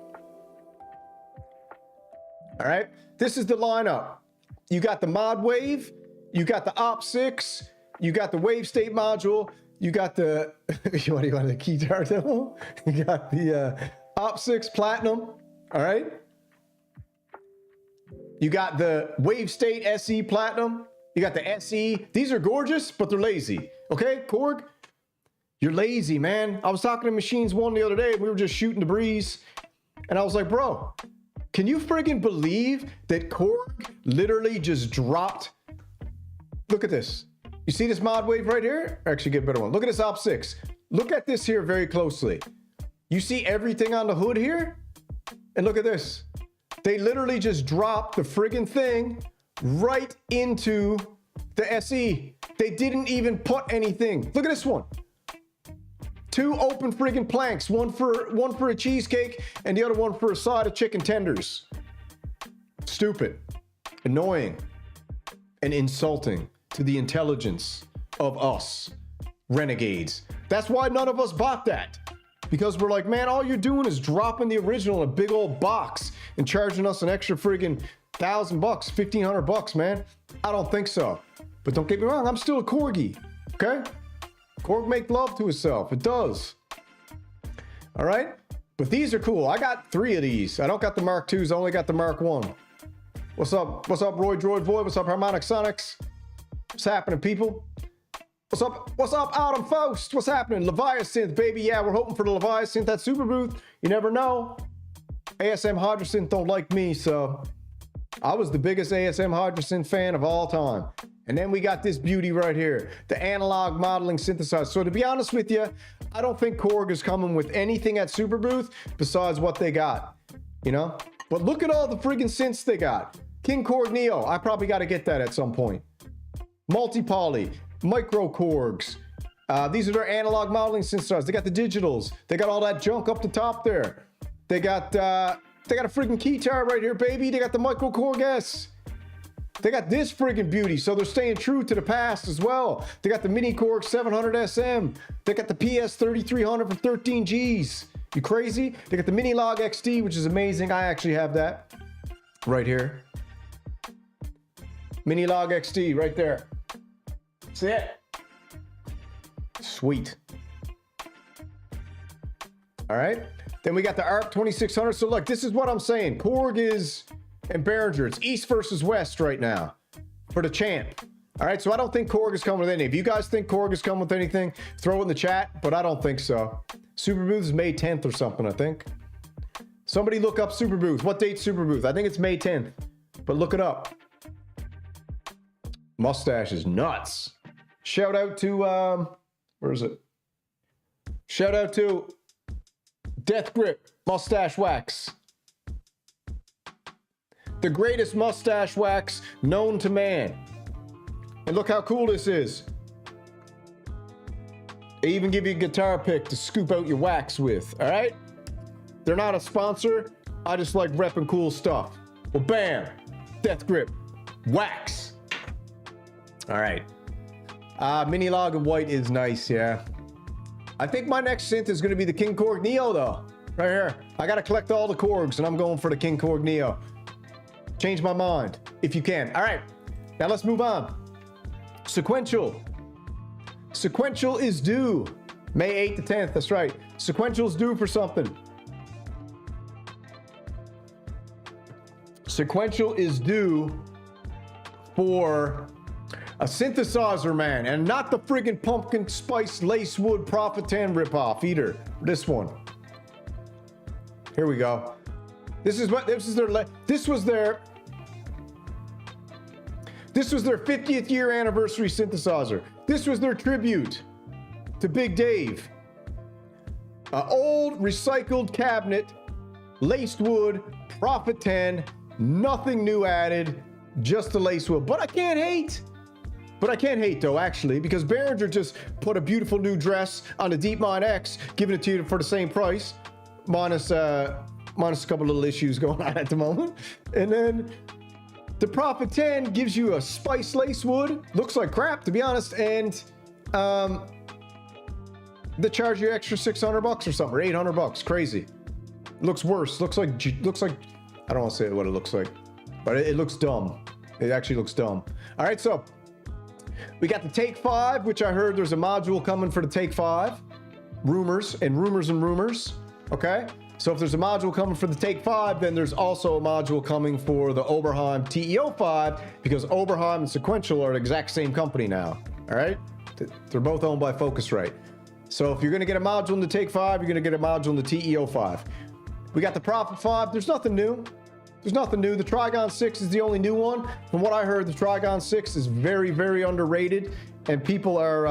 All right, this is the lineup. You got the modwave, you got the opsix, you got the wavestate module, you got the, you want the guitar demo? You got the opsix platinum, all right? You got the wavestate SE platinum, you got the SE. These are gorgeous, but they're lazy, okay, Korg? You're lazy, man. I was talking to Machines One the other day, and we were just shooting the breeze. And I was like, bro, can you friggin' believe that Korg literally just dropped? Look at this. You see this mod wave right here? Actually, get a better one. Look at this opsix. Look at this here very closely. You see everything on the hood here? And look at this. They literally just dropped the friggin' thing right into the SE. They didn't even put anything. Look at this one. 2 open friggin' planks, one for a cheesecake and the other one for a side of chicken tenders. Stupid, annoying, and insulting to the intelligence of us renegades. That's why none of us bought that. Because we're like, man, all you're doing is dropping the original in a big old box and charging us an extra friggin' $1,000, $1,500, man. I don't think so. But don't get me wrong, I'm still a Korgie, okay? Korg make love to itself, it does. All right, but these are cool. I got 3 of these. I don't got the Mark IIs, I only got the Mark 1. What's up, Roy Droid Void? What's up, Harmonic Sonics? What's happening, people? What's up, Autumn Faust? What's happening? Leviasynth, baby. Yeah, we're hoping for the Leviasynth at Superbooth. You never know. ASM HydraSynth don't like me, so I was the biggest ASM HydraSynth fan of all time. And then we got this beauty right here, the analog modeling synthesizer. So to be honest with you, I don't think Korg is coming with anything at Superbooth besides what they got, you know? But look at all the friggin' synths they got. King Korg Neo, I probably got to get that at some point. Multi-poly, micro Korgs. These are their analog modeling synthesizers. They got the digitals. They got all that junk up the top there. They got a friggin' keytar right here, baby. They got the micro Korg S. They got this friggin' beauty, so they're staying true to the past as well. They got the Mini Korg 700 SM. They got the PS 3300 for 13 Gs. You crazy? They got the Minilogue XD, which is amazing. I actually have that right here. Minilogue XD right there. That's it. Sweet. All right. Then we got the ARP 2600. So look, this is what I'm saying. Korg is, and Behringer, it's East versus West right now for the champ. All right, so I don't think Korg is coming with anything. If you guys think Korg is coming with anything, throw it in the chat, but I don't think so. Superbooth is May 10th or something, I think. Somebody look up Superbooth. What date's Superbooth? I think it's May 10th, but look it up. Mustache is nuts. Shout out to, where is it? Shout out to Death Grip Mustache Wax. The greatest mustache wax known to man. And look how cool this is. They even give you a guitar pick to scoop out your wax with, all right? They're not a sponsor. I just like repping cool stuff. Well, bam, Death Grip Wax. All right. Minilogue in white is nice, yeah. I think my next synth is gonna be the King Korg Neo though. Right here. I gotta collect all the Korgs and I'm going for the King Korg Neo. Change my mind, if you can. All right, now let's move on. Sequential. Sequential is due. May 8th to 10th, that's right. Sequential is due for something. Sequential is due for a synthesizer, man, and not the friggin' pumpkin spice lacewood Prophet 10 ripoff either. This one. Here we go. This was their 50th year anniversary synthesizer. This was their tribute to Big Dave. An old recycled cabinet, laced wood, Prophet 10, nothing new added, just the lace wood. But I can't hate. But I can't hate though, actually, because Behringer just put a beautiful new dress on the DeepMind X, giving it to you for the same price, minus a couple little issues going on at the moment. And then the Prophet 10 gives you a spice lace wood, looks like crap to be honest, and they charge you extra $600 or something, or $800, crazy. Looks worse, looks like, I don't want to say what it looks like, but it looks dumb. It actually looks dumb. All right, so we got the Take 5, which I heard there's a module coming for the Take 5. Rumors and rumors and rumors, okay? So if there's a module coming for the Take 5, then there's also a module coming for the Oberheim TE-05, because Oberheim and Sequential are the exact same company now, all right? They're both owned by Focusrite. So if you're gonna get a module in the Take 5, you're gonna get a module in the TE-05. We got the Prophet 5, there's nothing new. There's nothing new. The Trigon 6 is the only new one. From what I heard, the Trigon 6 is very, very underrated, and people are,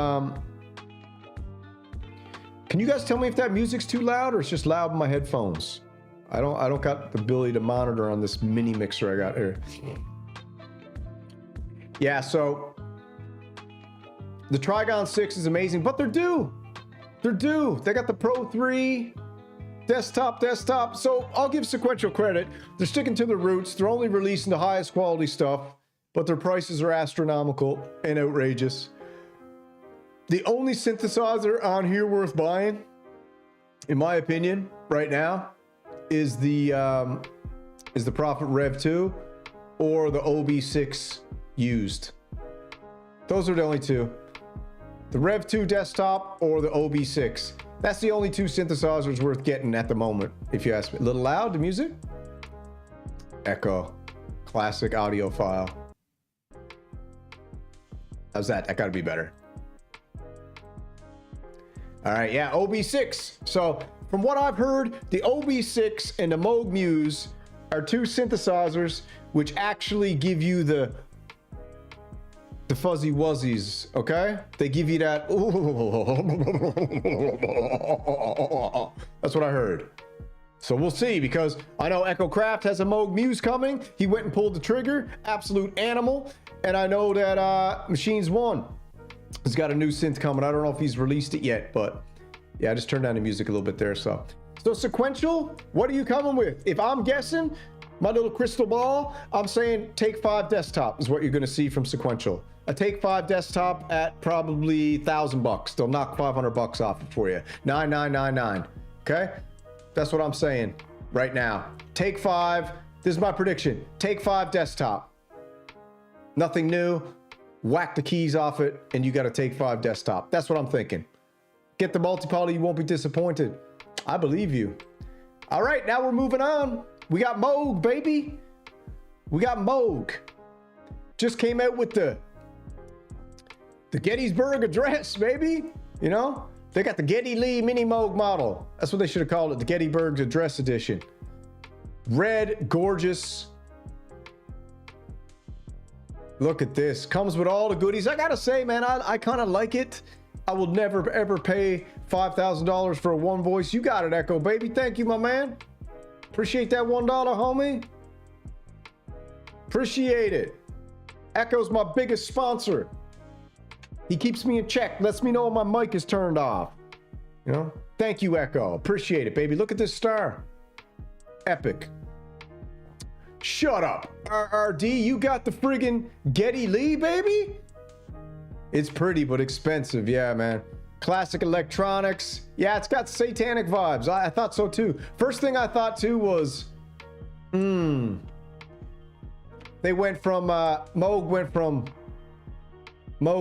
can you guys tell me if that music's too loud or it's just loud in my headphones? I don't got the ability to monitor on this mini mixer I got here. Yeah, so the Trigon 6 is amazing, but they're due. They're due. They got the Pro 3 desktop. So I'll give Sequential credit. They're sticking to their roots. They're only releasing the highest quality stuff, but their prices are astronomical and outrageous. The only synthesizer on here worth buying, in my opinion, right now, is the Prophet Rev 2 or the OB6 used. Those are the only two. The Rev 2 desktop or the OB6. That's the only two synthesizers worth getting at the moment, if you ask me. A little loud, the music? Echo. Classic audio file. How's that? That gotta be better. All right, yeah, OB6. So from what I've heard, the OB6 and the Moog Muse are two synthesizers which actually give you the fuzzy wuzzies, okay? They give you that. That's what I heard. So we'll see, because I know Echo Craft has a Moog Muse coming. He went and pulled the trigger, absolute animal. And I know that Machines One has got a new synth coming. I don't know if he's released it yet, but yeah, I just turned down the music a little bit there. So Sequential, what are you coming with? If I'm guessing, my little crystal ball, I'm saying Take 5 desktop is what you're going to see from Sequential. A Take 5 desktop at probably $1,000. They'll knock $500 off it for you. 9,999. Okay, that's what I'm saying right now. Take 5. This is my prediction. Take 5 desktop. Nothing new. Whack the keys off it, and you got a Take 5 desktop. That's what I'm thinking. Get the multi-poly, you won't be disappointed. I believe you. All right, now we're moving on. We got Moog, baby. We got Moog. Just came out with the Gettysburg Address, baby. You know, they got the Geddy Lee Mini Moog model. That's what they should have called it, the Gettysburg Address Edition. Red, gorgeous. Look at this. Comes with all the goodies. I gotta say, man, I kind of like it. I will never, ever pay $5,000 for a one voice. You got it, Echo, baby. Thank you, my man. Appreciate that $1, homie. Appreciate it. Echo's my biggest sponsor. He keeps me in check. Lets me know when my mic is turned off. You know? Thank you, Echo. Appreciate it, baby. Look at this star. Epic. Shut up. RRD, you got the friggin' Geddy Lee, baby? It's pretty, but expensive. Yeah, man. Classic electronics. Yeah, it's got satanic vibes. I thought so too. First thing I thought too was, they went from, Moog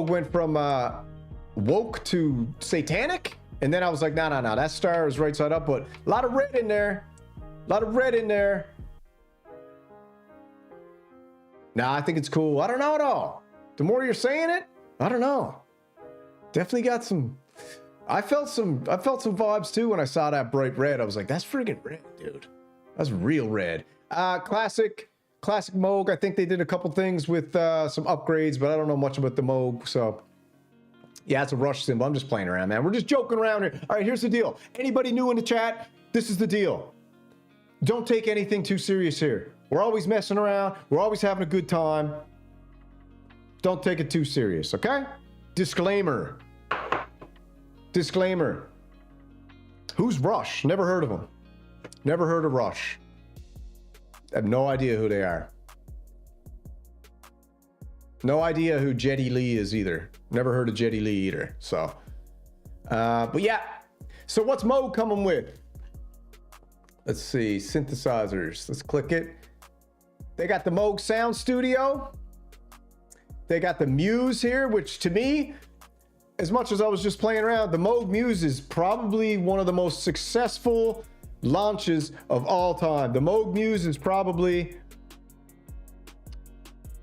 went from woke to satanic. And then I was like, no, that star is right side up, but a lot of red in there. A lot of red in there. Nah, I think it's cool. I don't know at all. The more you're saying it, I don't know. Definitely got some. I felt some vibes too when I saw that bright red. I was like, that's friggin' red, dude. That's real red. Classic Moog. I think they did a couple things with some upgrades, but I don't know much about the Moog. So yeah, it's a Rush symbol. I'm just playing around, man. We're just joking around here. All right, here's the deal. Anybody new in the chat? This is the deal. Don't take anything too serious here. We're always messing around. We're always having a good time. Don't take it too serious, okay? Disclaimer. Disclaimer. Who's Rush? Never heard of them. Never heard of Rush. I have no idea who they are. No idea who Geddy Lee is either. Never heard of Geddy Lee either. So, but yeah. So what's Moog coming with? Let's see. Synthesizers. Let's click it. They got the Moog Sound Studio. They got the Muse here, which to me, as much as I was just playing around, the Moog Muse is probably one of the most successful launches of all time. The Moog Muse is probably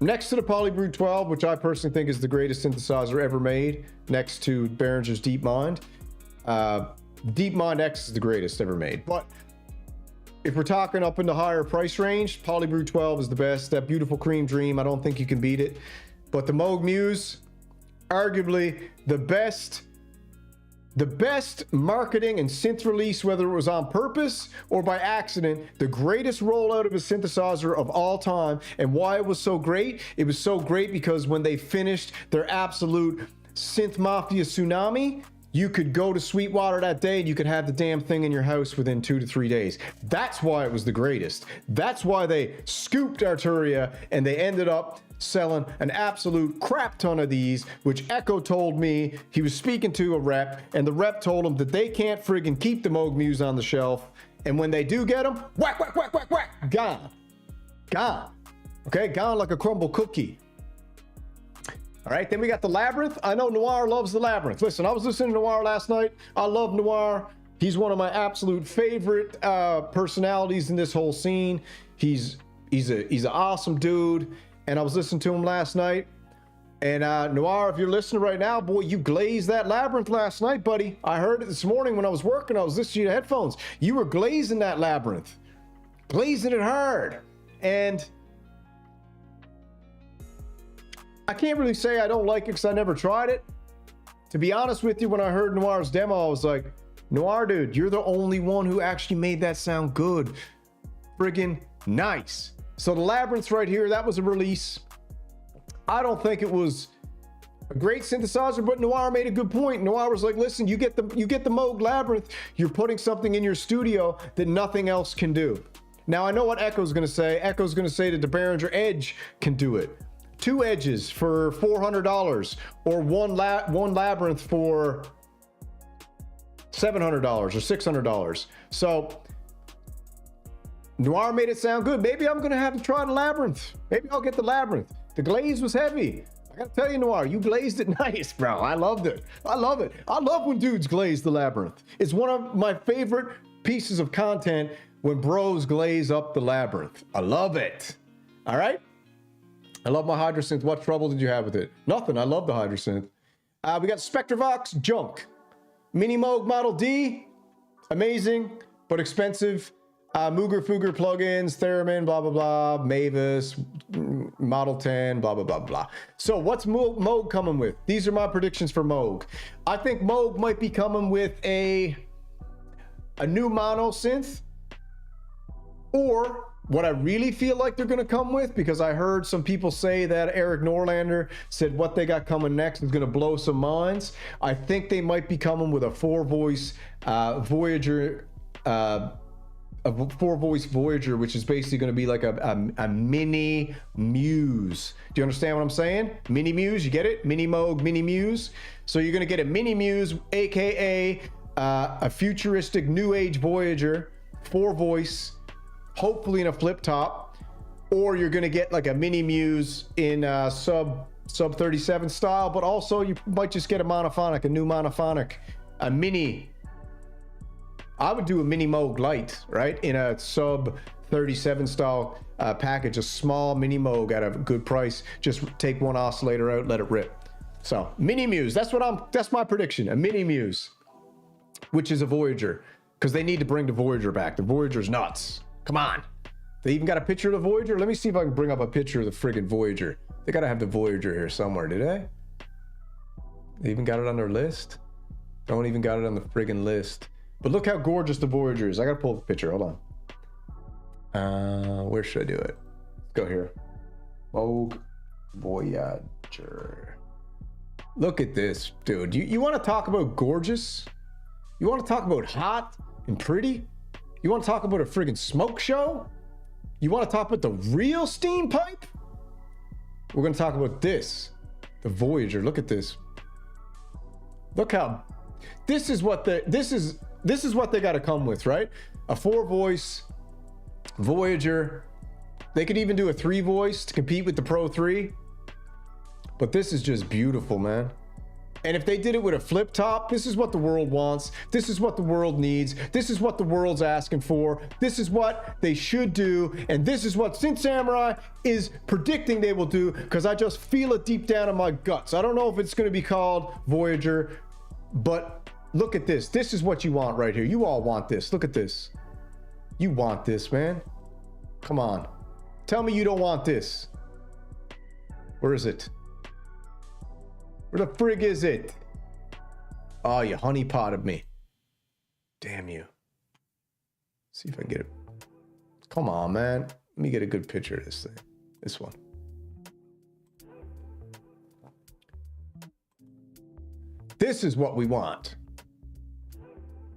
next to the Polybrute 12, which I personally think is the greatest synthesizer ever made, next to Behringer's DeepMind. DeepMind X is the greatest ever made. But if we're talking up in the higher price range, Polybrute 12 is the best. That beautiful Cream Dream, I don't think you can beat it. But the Moog Muse, arguably the best The best marketing and synth release, whether it was on purpose or by accident, the greatest rollout of a synthesizer of all time. And why it was so great? It was so great because when they finished their absolute synth mafia tsunami, you could go to Sweetwater that day and you could have the damn thing in your house within 2 to 3 days. That's why it was the greatest. That's why they scooped Arturia and they ended up selling an absolute crap ton of these, which Echo told me he was speaking to a rep, and the rep told him that they can't friggin' keep the Moog Muse on the shelf, and when they do get them, whack, whack, whack, whack, whack, gone. Gone. Okay, gone like a crumble cookie. All right, then we got the Labyrinth. I know Noir loves the Labyrinth. Listen, I was listening to Noir last night. I love Noir. He's one of my absolute favorite personalities in this whole scene. He's an awesome dude. And I was listening to him last night. And Noir, if you're listening right now, boy, you glazed that Labyrinth last night, buddy. I heard it this morning when I was working. I was listening to your headphones. You were glazing that Labyrinth. Glazing it hard. And I can't really say I don't like it because I never tried it. To be honest with you, when I heard Noir's demo, I was like, Noir, dude, you're the only one who actually made that sound good. Friggin' nice. So the Labyrinth right here, that was a release. I don't think it was a great synthesizer, but Noir made a good point. Noir was like, listen, you get the Moog Labyrinth, you're putting something in your studio that nothing else can do. Now I know what Echo's gonna say. Echo's gonna say that the Behringer Edge can do it. 2 edges for $400 or one Labyrinth for $700 or $600. So Noir made it sound good. Maybe I'm gonna have to try the Labyrinth. Maybe I'll get the Labyrinth. The glaze was heavy. I gotta tell you, Noir, you glazed it nice, bro. I loved it. I love it. I love when dudes glaze the Labyrinth. It's one of my favorite pieces of content when bros glaze up the Labyrinth. I love it. All right. I love my HydraSynth. What trouble did you have with it? Nothing. I love the HydraSynth. We got Spectravox Junk. Mini Moog Model D. Amazing, but expensive. Mooger Fooger plugins, Theremin, blah, blah, blah, Mavis, Model 10, blah, blah, blah, blah. So what's Moog coming with? These are my predictions for Moog. I think Moog might be coming with a new mono synth, or what I really feel like they're going to come with, because I heard some people say that Eric Norlander said what they got coming next is going to blow some minds. I think they might be coming with a 4-voice Voyager, a 4-voice Voyager, which is basically going to be like a mini Muse. Do you understand what I'm saying? Mini Muse, you get it? Mini Moog, Mini Muse. So you're going to get a Mini Muse, aka a futuristic new age Voyager, 4-voice, hopefully in a flip top, or you're going to get like a Mini Muse in sub 37 style, but also you might just get a monophonic, a new monophonic, a mini. I would do a Mini Moog Lite, right? In a sub 37 style package, a small Mini Moog at a good price. Just take one oscillator out, let it rip. So Mini Muse, that's my prediction. A Mini Muse, which is a Voyager, because they need to bring the Voyager back. The Voyager's nuts. Come on. They even got a picture of the Voyager. Let me see if I can bring up a picture of the friggin' Voyager. They gotta have the Voyager here somewhere, do they? They even got it on their list? Don't even got it on the friggin' list. But look how gorgeous the Voyager is. I gotta pull up a picture. Hold on. Where should I do it? Let's go here. Moog Voyager. Look at this, dude. You want to talk about gorgeous? You want to talk about hot and pretty? You want to talk about a friggin' smoke show? You want to talk about the real steam pipe? We're gonna talk about this, the Voyager. Look at this. Look how. This is what they got to come with, right? A 4-voice Voyager. They could even do a 3-voice to compete with the Pro 3. But this is just beautiful, man. And if they did it with a flip top, this is what the world wants. This is what the world needs. This is what the world's asking for. This is what they should do. And this is what Synth Samurai is predicting they will do, because I just feel it deep down in my guts. I don't know if it's going to be called Voyager, but look at this. This is what you want right here. You all want this. Look at this. You want this, man. Come on. Tell me you don't want this. Where is it? Where the frig is it? Oh, you honeypotted me. Damn you. See if I can get it. Come on, man. Let me get a good picture of this thing. This one. This is what we want.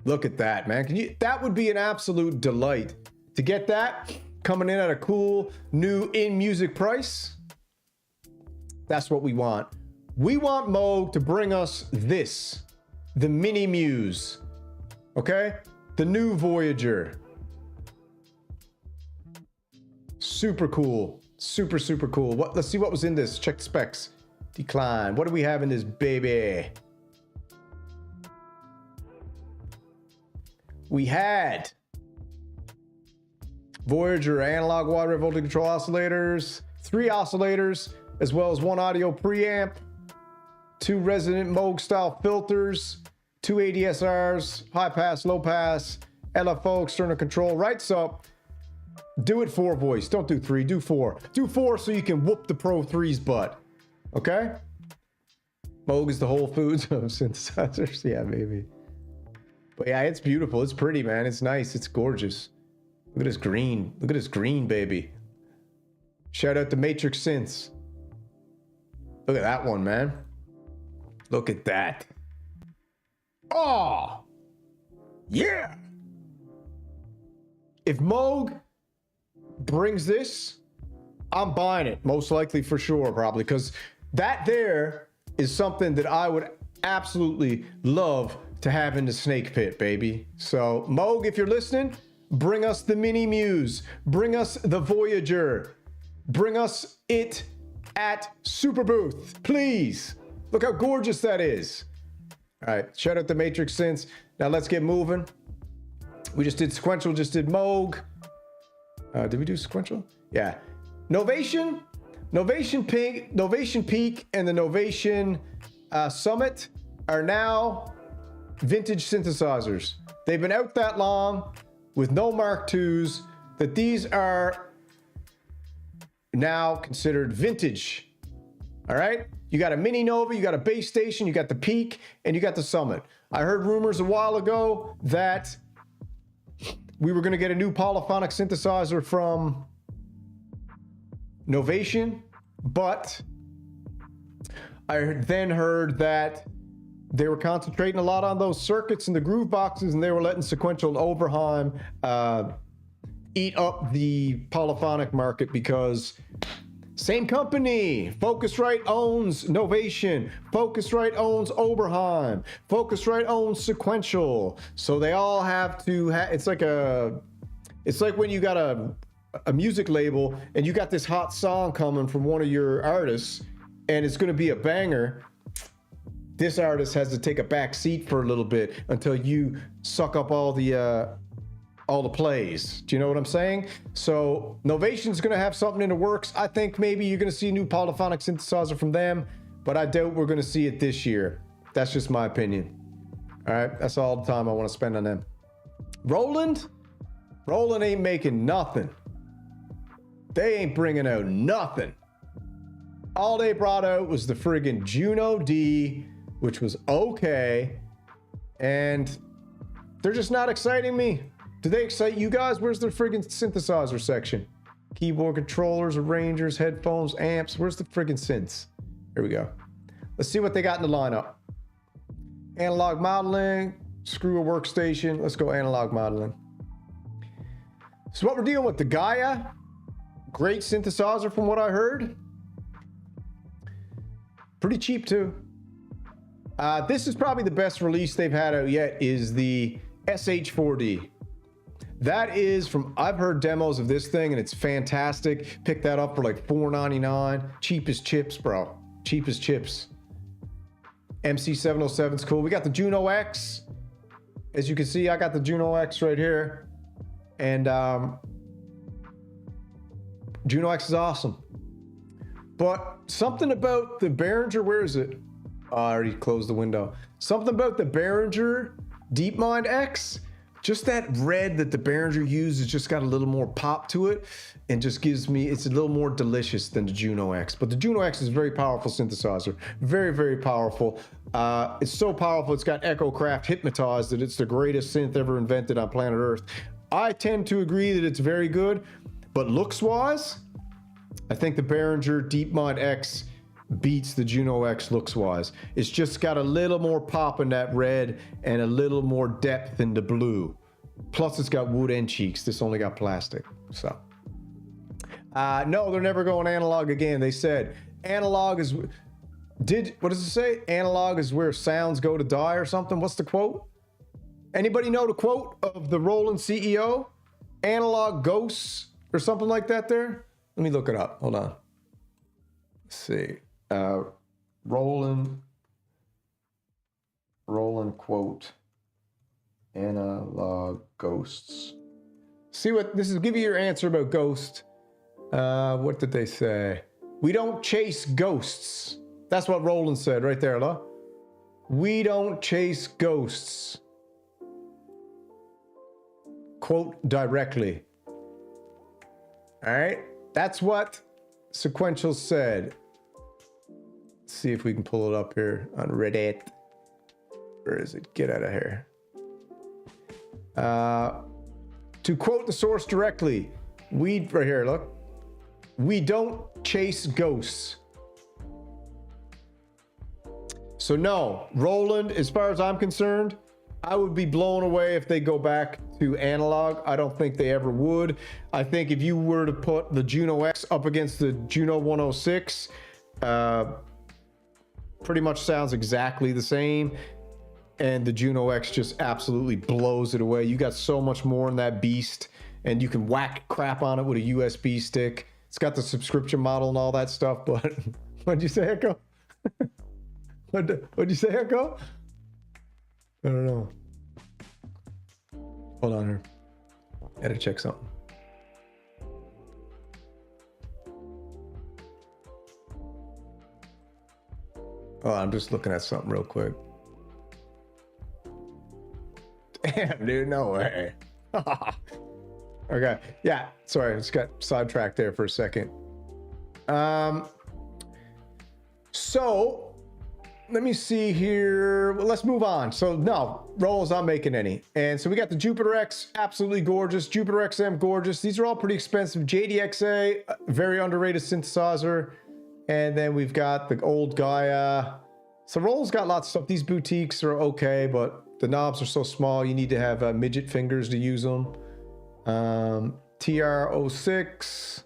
Look at that, man. Can you? That would be an absolute delight to get that coming in at a cool new in-music price. That's what we want. We want Moog to bring us this, the Mini Muse, okay? The new Voyager. Super cool. Super, super cool. Let's see what was in this. Check the specs. Decline. What do we have in this baby? We had Voyager analog wide wave voltage control oscillators, 3 oscillators, as well as 1 audio preamp, 2 resonant Moog style filters, 2 ADSRs, high pass, low pass, LFO external control. Right, so do it 4 voice. Don't do 3, do 4. Do 4 so you can whoop the Pro 3's butt. Okay? Moog is the Whole Foods of synthesizers. Yeah, maybe. But yeah, it's beautiful. It's pretty, man. It's nice. It's gorgeous. Look at this green. Look at this green, baby. Shout out to Matrix Synths. Look at that one, man. Look at that. Oh! Yeah! If Moog brings this, I'm buying it. Most likely for sure, probably. Because that there is something that I would absolutely love to have in the snake pit, baby. So Moog, if you're listening, bring us the Mini Muse, bring us the Voyager, bring us it at Superbooth, please. Look how gorgeous that is. All right, shout out to Matrix Synths. Now let's get moving. We just did sequential, just did Moog. Did we do sequential? Yeah. Novation Peak, and the Novation Summit are now vintage synthesizers. They've been out that long with no Mark IIs that these are now considered vintage. All right? You got a Mini Nova, you got a base station, you got the Peak, and you got the Summit. I heard rumors a while ago that we were going to get a new polyphonic synthesizer from Novation, but I then heard that they were concentrating a lot on those circuits and the groove boxes, and they were letting Sequential and Oberheim eat up the polyphonic market because same company. Focusrite owns Novation. Focusrite owns Oberheim. Focusrite owns Sequential. So they all have to it's like when you got a music label and you got this hot song coming from one of your artists and it's going to be a banger. This artist has to take a back seat for a little bit until you suck up all the plays. Do you know what I'm saying? So Novation's gonna have something in the works. I think maybe you're gonna see a new polyphonic synthesizer from them, but I doubt we're gonna see it this year. That's just my opinion. All right, that's all the time I want to spend on them. Roland ain't making nothing. They ain't bringing out nothing. All they brought out was the friggin' Juno D, which was okay, and they're just not exciting me. Do they excite you guys? Where's their friggin' synthesizer section? Keyboard controllers, arrangers, headphones, amps. Where's the friggin' synths? Here we go. Let's see what they got in the lineup. Analog modeling, screw a workstation. Let's go analog modeling. So what we're dealing with, the Gaia. Great synthesizer from what I heard. Pretty cheap too. This is probably the best release they've had out yet, is the SH4D. That is from, I've heard demos of this thing and it's fantastic. Pick that up for like $4.99. Cheapest chips, bro. Cheapest chips. MC707's cool. We got the Juno X. As you can see, I got the Juno X right here. And Juno X is awesome. But something about the Behringer, where is it? Oh, I already closed the window. Something about the Behringer DeepMind X just that red that the Behringer uses just got a little more pop to it and just gives me, it's a little more delicious than the Juno X. But the Juno X is a very powerful synthesizer. Very, very powerful. It's so powerful, it's got Echocraft hypnotized that it's the greatest synth ever invented on planet Earth. I tend to agree that it's very good, but looks-wise, I think the Behringer DeepMind X beats the Juno X looks-wise. It's just got a little more pop in that red and a little more depth in the blue. Plus, it's got wood end cheeks. This only got plastic. So, no, they're never going analog again. They said analog is... what does it say? Analog is where sounds go to die or something? What's the quote? Anybody know the quote of the Roland CEO? Analog ghosts or something like that there? Let me look it up. Hold on. Let's see. Roland quote. Analog ghosts. See what this is. Give you your answer about ghost. What did they say? We don't chase ghosts. That's what Roland said right there, huh? We don't chase ghosts. Quote directly. All right. That's what Sequential said. Let's see if we can pull it up here on Reddit. Where is it? Get out of here. To quote the source directly, right here, look. We don't chase ghosts. So no, Roland, as far as I'm concerned, I would be blown away if they go back to analog. I don't think they ever would. I think if you were to put the Juno X up against the Juno 106, pretty much sounds exactly the same. And the Juno X just absolutely blows it away. You got so much more in that beast, and you can whack crap on it with a USB stick. It's got the subscription model and all that stuff, but what'd you say, Echo? What'd you say, Echo? I don't know. Hold on here. I gotta check something. Oh, I'm just looking at something real quick. Damn, dude, no way. Okay, yeah, sorry, I just got sidetracked there for a second. So let me see here. Well, let's move on. So no, Roland's not making any. And so we got the Jupiter X, absolutely gorgeous. Jupiter XM, gorgeous. These are all pretty expensive. JDXA, very underrated synthesizer. And then we've got the old Gaia. So Roland's got lots of stuff. These boutiques are okay, but the knobs are so small, you need to have midget fingers to use them. TR06,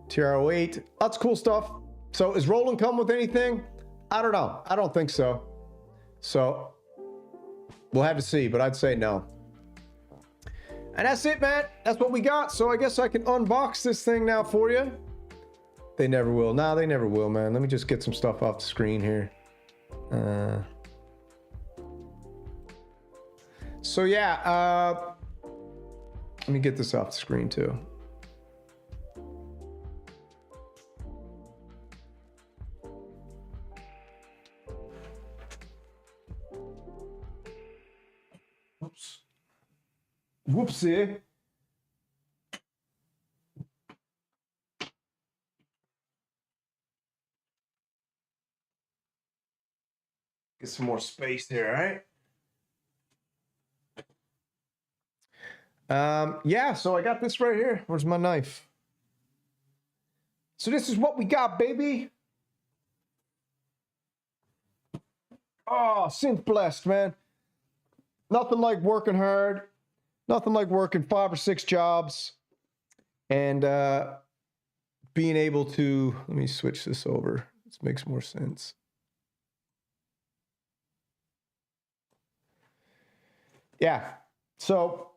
TR08, lots of cool stuff. So is Roland come with anything? I don't know. I don't think so. So we'll have to see, but I'd say no. And that's it, man. That's what we got. So I guess I can unbox this thing now for you. They never will. Nah, they never will, man. Let me just get some stuff off the screen here. So yeah, let me get this off the screen too. Oops. Whoopsie. Get some more space there, all right? Yeah, so I got this right here. Where's my knife? So this is what we got, baby. Oh, synth blessed, man. Nothing like working hard. Nothing like working 5 or 6 jobs and being able to, let me switch this over. This makes more sense. Yeah, so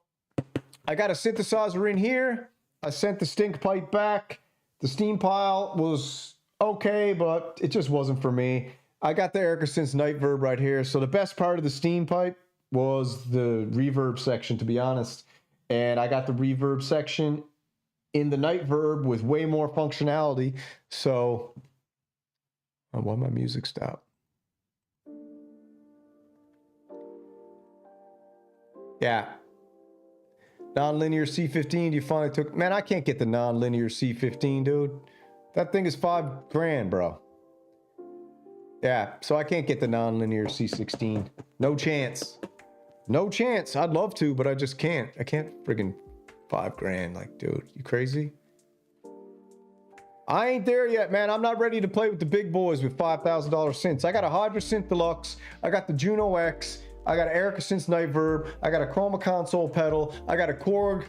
I got a synthesizer in here. I sent the stink pipe back. The steam pile was okay, but it just wasn't for me. I got the Erica Synth's night verb right here. So the best part of the steam pipe was the reverb section, to be honest. And I got the reverb section in the night verb with way more functionality. So, oh, why my music stop? Yeah. Non-linear C15, you finally took... Man, I can't get the non-linear C15, dude. That thing is $5,000, bro. Yeah, so I can't get the non-linear C16. No chance. No chance. I'd love to, but I just can't. I can't friggin' $5,000. Like, dude, you crazy? I ain't there yet, man. I'm not ready to play with the big boys with $5,000 synths. I got a HydraSynth Deluxe. I got the Juno X. I got an ASM Reverb. I got a Chroma console pedal. I got a Korg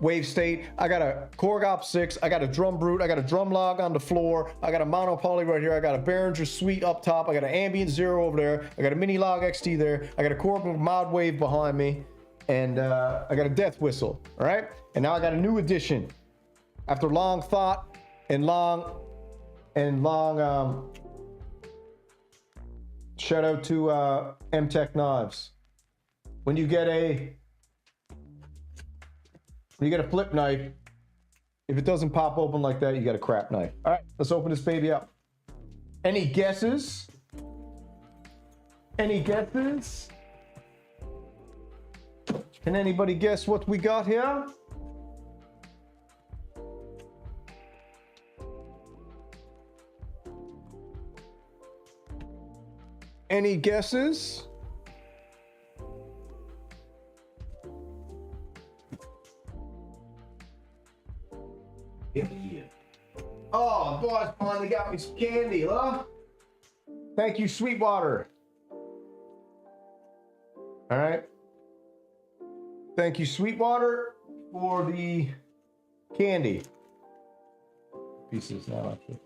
wavestate. I got a Korg opsix. I got a drum brute. I got a drumlogue on the floor. I got a Monopoly right here. I got a Behringer Suite up top. I got an Ambient Zero over there. I got a minilogue XT there. I got a Korg modwave behind me. And I got a death whistle. All right. And now I got a new addition. After long thought and long shout out to M-Tech Knives. When you get a flip knife, if it doesn't pop open like that, you got a crap knife. All right, let's open this baby up. Any guesses? Any guesses? Can anybody guess what we got here? Any guesses? Yeah. Oh, boss finally got me some candy, huh? Thank you, Sweetwater. All right. Thank you, Sweetwater, for the candy. Pieces now, actually.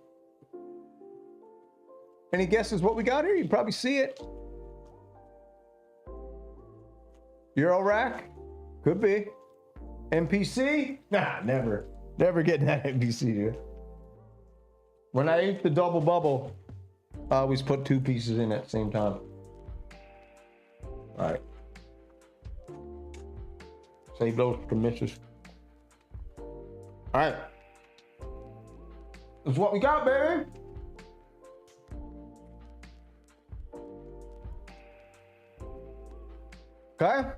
Any guesses what we got here? You can probably see it. Euro rack? Could be. MPC? Nah, never. Never getting that MPC, dude. When I ate the double bubble, I always put 2 pieces in at the same time. All right. Save those for the missus. All right. That's what we got, baby. Okay.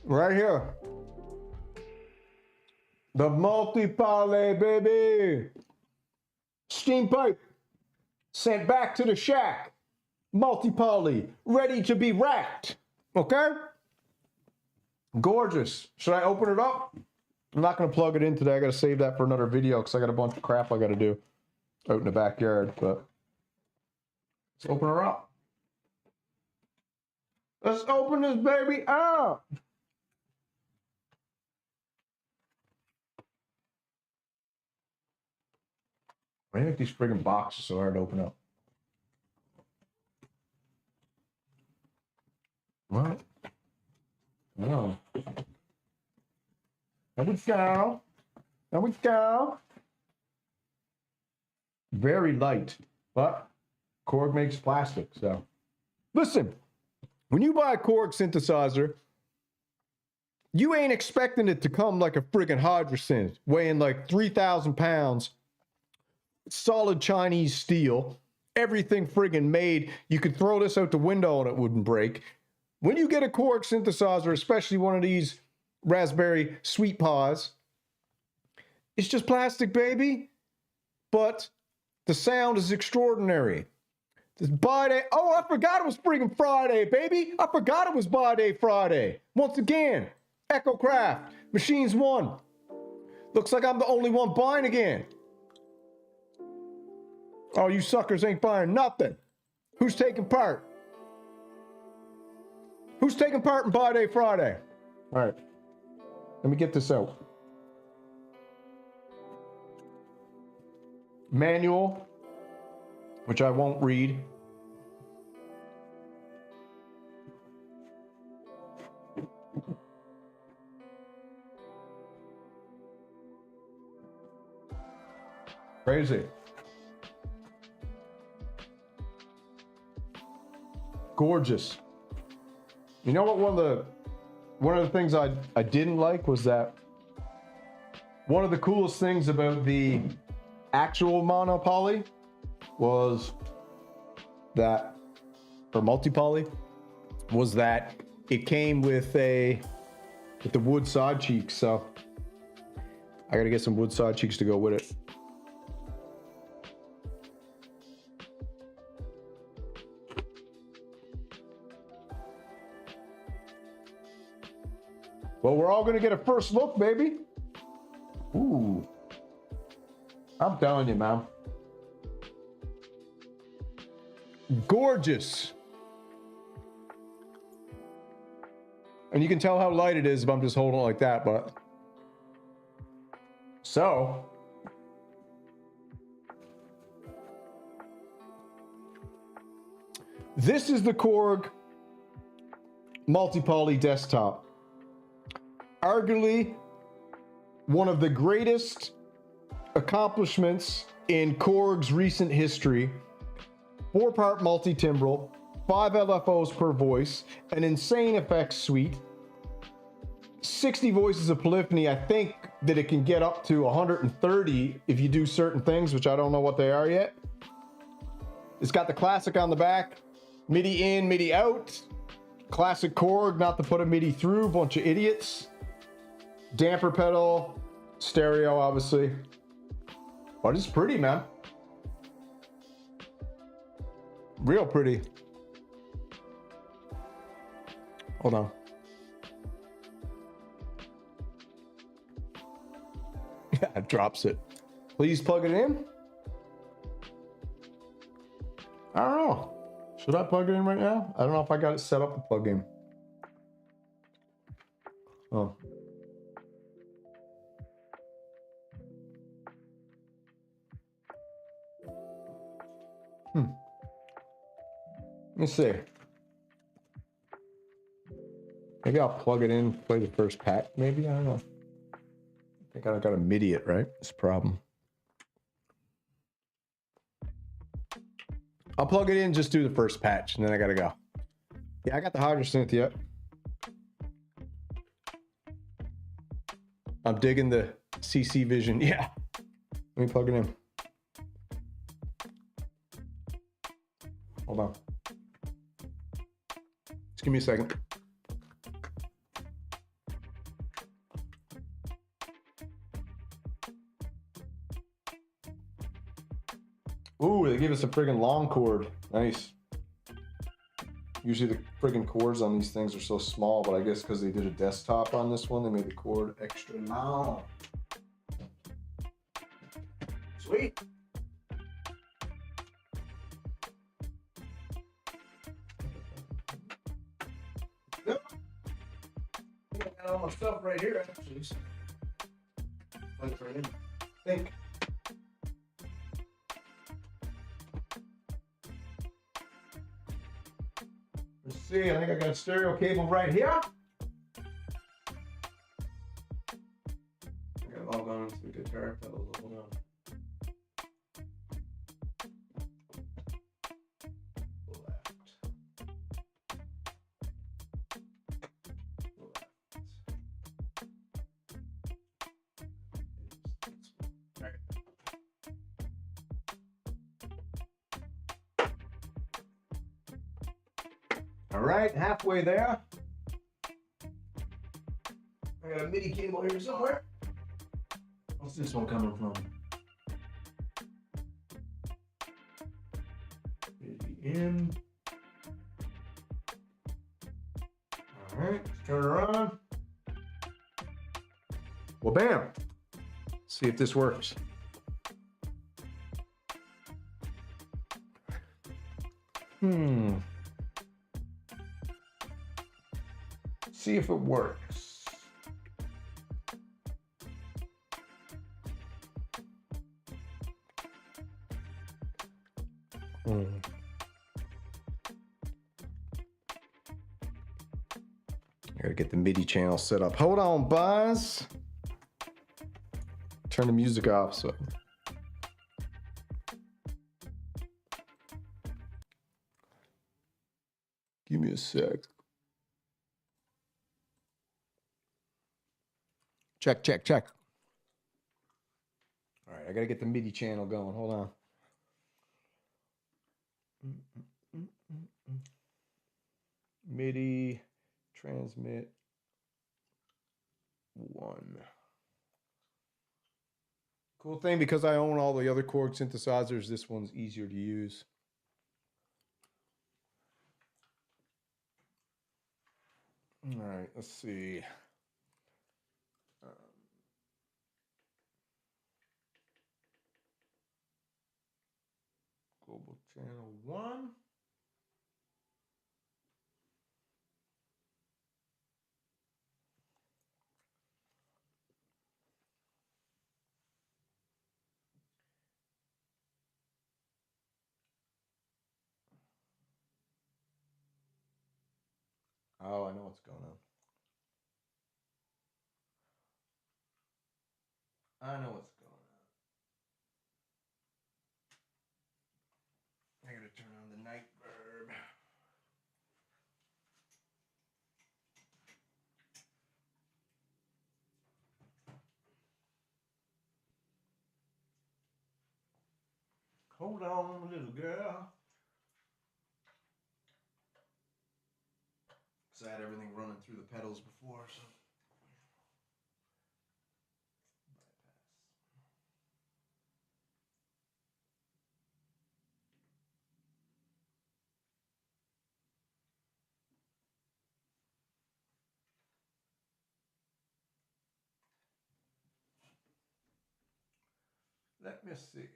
Right here. The multi-poly, baby. Steam pipe. Sent back to the shack. Multi-poly. Ready to be racked. Okay? Gorgeous. Should I open it up? I'm not going to plug it in today. I got to save that for another video because I got a bunch of crap I got to do out in the backyard, but let's open her up. Let's open this baby up. Why do you make these friggin' boxes so hard to open up? What? No. There we go. There we go. Very light, but Korg makes plastic, so. Listen, when you buy a Korg synthesizer, you ain't expecting it to come like a friggin' HydraSynth, weighing like 3,000 pounds, solid Chinese steel, everything friggin' made. You could throw this out the window and it wouldn't break. When you get a Korg synthesizer, especially one of these Raspberry Sweet Paws, it's just plastic, baby, but the sound is extraordinary. This buy day. Oh, I forgot it was friggin' Friday, baby. I forgot it was buy day Friday. Once again, Echo Craft, Machines 1. Looks like I'm the only one buying again. Oh, you suckers ain't buying nothing. Who's taking part? Who's taking part in buy day Friday? All right. Let me get this out. Manual, which I won't read. Crazy. Gorgeous. You know what, one of the things I didn't like was that one of the coolest things about the actual Monopoly was that or multi-poly, was that it came with the wood side cheeks. So I gotta get some wood side cheeks to go with it. Well, we're all gonna get a first look, baby. Ooh, I'm telling you, man. Gorgeous. And you can tell how light it is if I'm just holding it like that, but. So. This is the Korg Multi-Poly desktop. Arguably one of the greatest accomplishments in Korg's recent history. 4-part multi-timbral, 5 LFOs per voice, an insane effects suite, 60 voices of polyphony. I think that it can get up to 130 if you do certain things, which I don't know what they are yet. It's got the classic on the back, MIDI in, MIDI out, classic Korg, not to put a MIDI through, bunch of idiots. Damper pedal, stereo obviously, but it's pretty, man. Real pretty. Hold on. Yeah, it drops it. Please plug it in. I don't know. Should I plug it in right now? I don't know if I got it set up to plug in. Oh. Let me see. Maybe I'll plug it in, play the first pack. Maybe, I don't know. I think I gotta MIDI it, right? It's a problem. I'll plug it in, just do the first patch, and then I gotta go. Yeah, I got the HydraSynth yet. I'm digging the CC Vision. Yeah. Let me plug it in. Hold on. Just give me a second. Ooh, they give us a friggin' long cord. Nice. Usually the friggin' cords on these things are so small, but I guess because they did a desktop on this one, they made the cord extra long. Sweet. Yep. I got all my stuff right here, actually. Think. Let's see, I think I got a stereo cable right here. I got log on to the guitar pedal. Hold on. Left. All right, halfway there. I got a MIDI cable here somewhere. What's this one coming from? MIDI in. All right, turn it around. Well, bam. Let's see if this works. See if it works. I gotta get the MIDI channel set up. Hold on, Buzz. Turn the music off so. Give me a sec. Check, check, check. All right, I gotta get the MIDI channel going. Hold on. MIDI transmit 1. Cool thing, because I own all the other Korg synthesizers, this one's easier to use. All right, let's see. Global channel 1. Oh, I know what's going on. I know what's going on. I gotta turn on the night verb. Hold on, little girl. Because I had everything running through the pedals before, so. Let me see.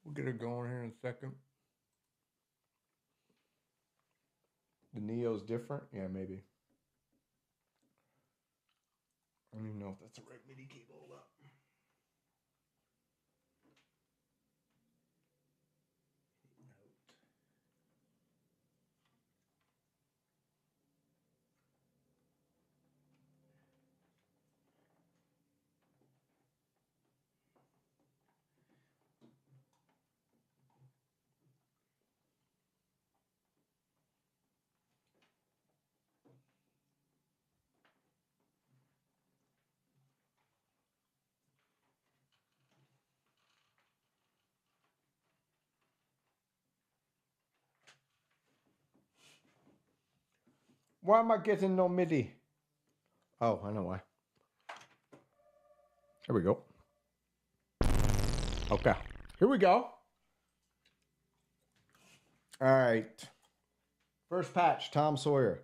We'll get her going here in a second. The Neo's different? Yeah, maybe. I don't even know if that's the right MIDI cable. Hold up. Why am I getting no MIDI? Oh, I know why. Here we go. Okay, here we go. All right. First patch, Tom Sawyer.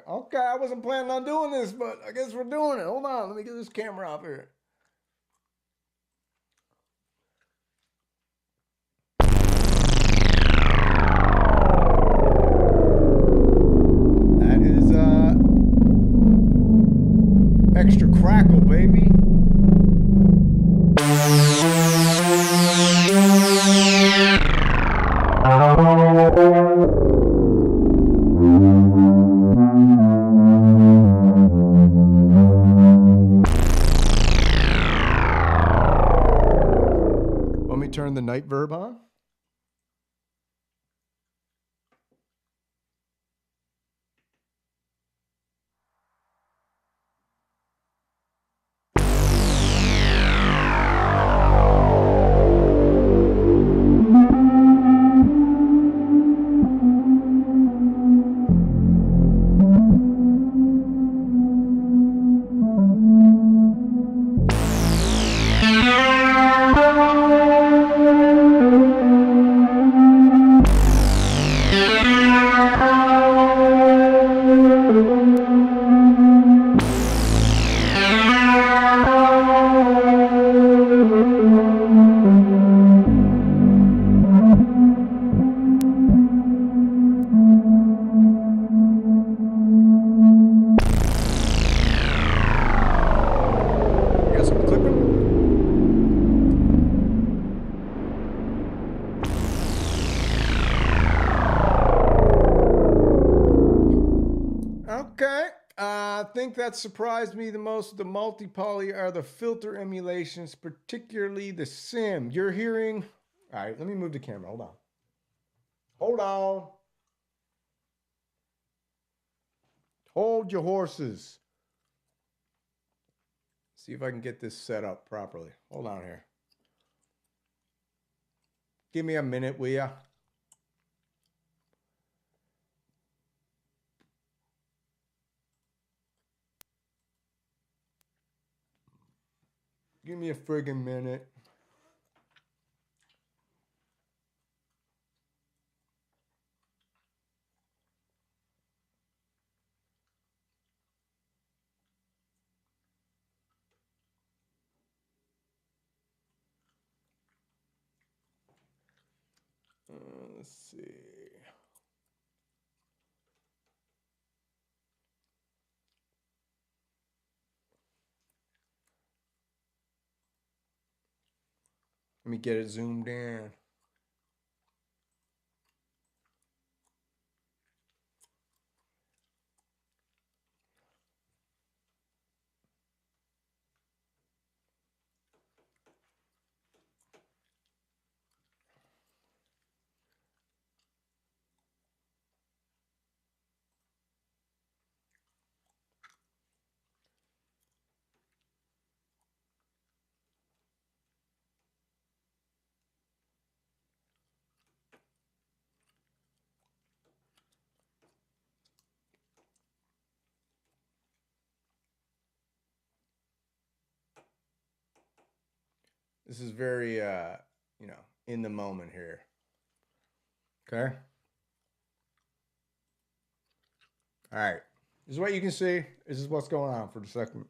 Okay, I wasn't planning on doing this, but I guess we're doing it. Hold on, let me get this camera off here. That is extra crackle, baby. Turn the night verb on. think that surprised me the most with the multi-poly are the filter emulations, particularly the sim. You're hearing... All right, let me move the camera. Hold on. Hold on. Hold your horses. See if I can get this set up properly. Hold on here. Give me a minute, will ya? Give me a friggin' minute. Let's see. Let me get it zoomed in. This is very, you know, in the moment here. Okay. All right. This is what you can see. This is what's going on for the second.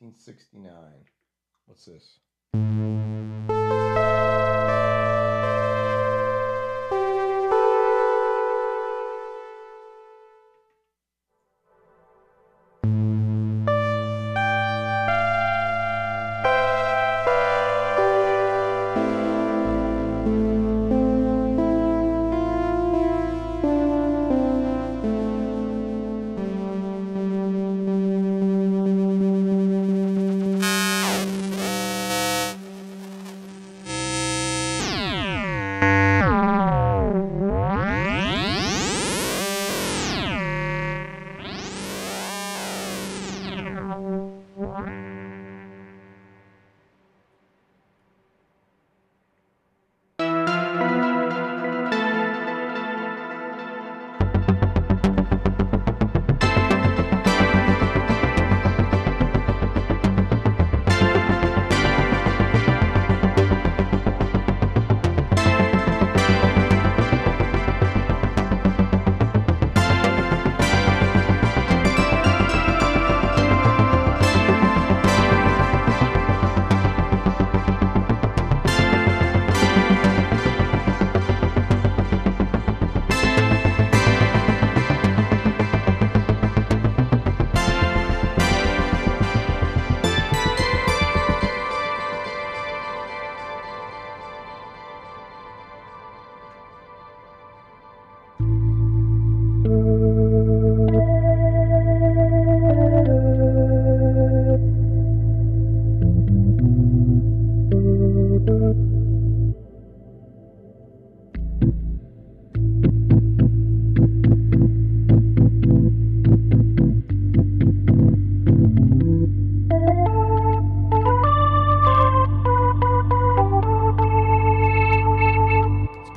$1969. What's this?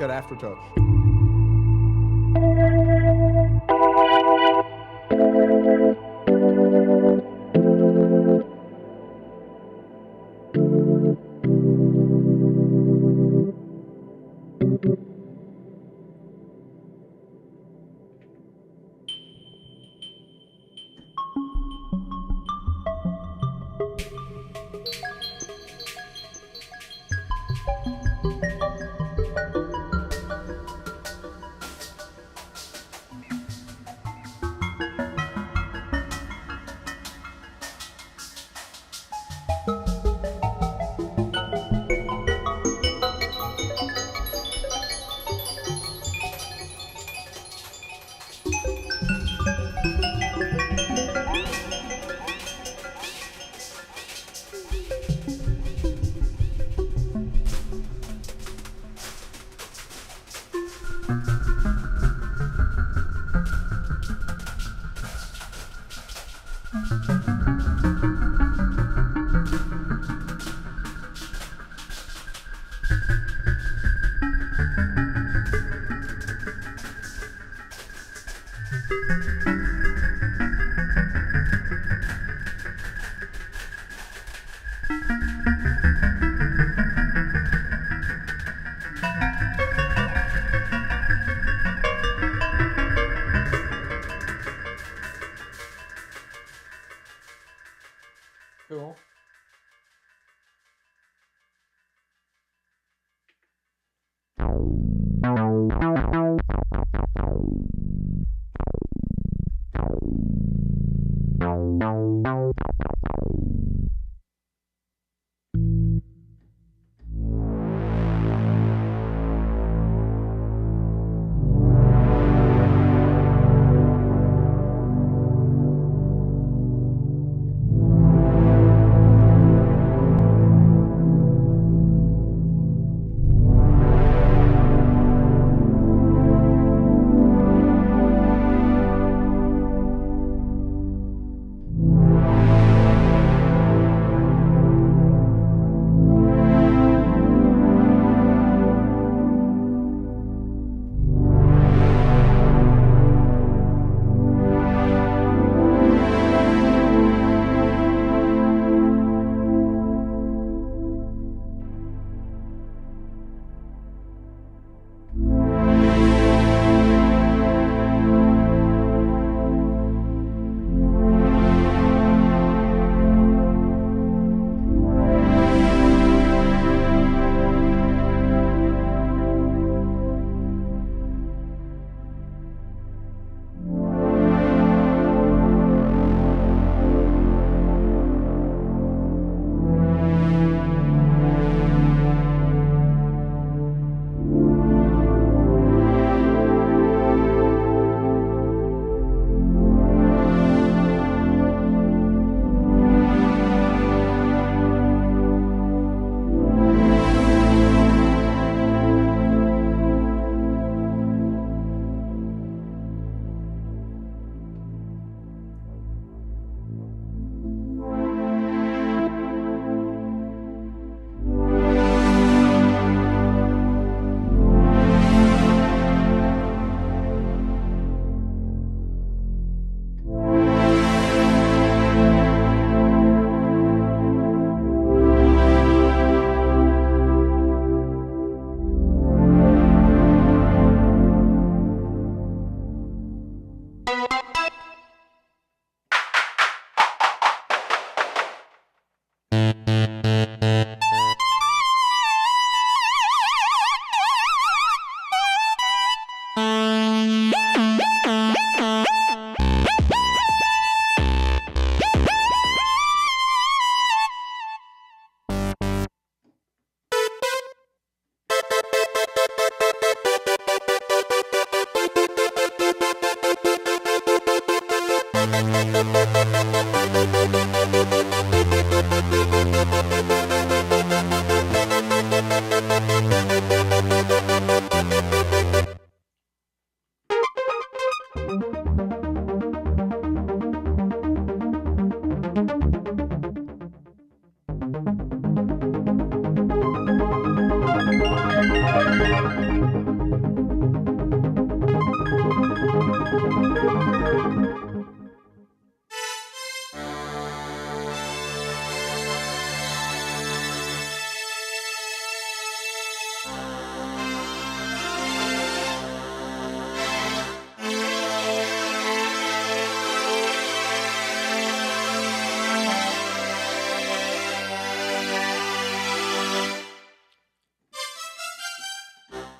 Aftertouch. Cool.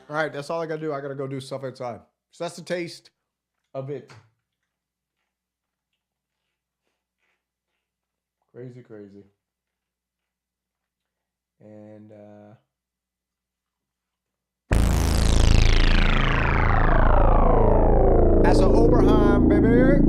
All right, that's all I gotta do. I gotta go do stuff outside. So that's the taste of it. Crazy, crazy. And that's an Oberheim, baby.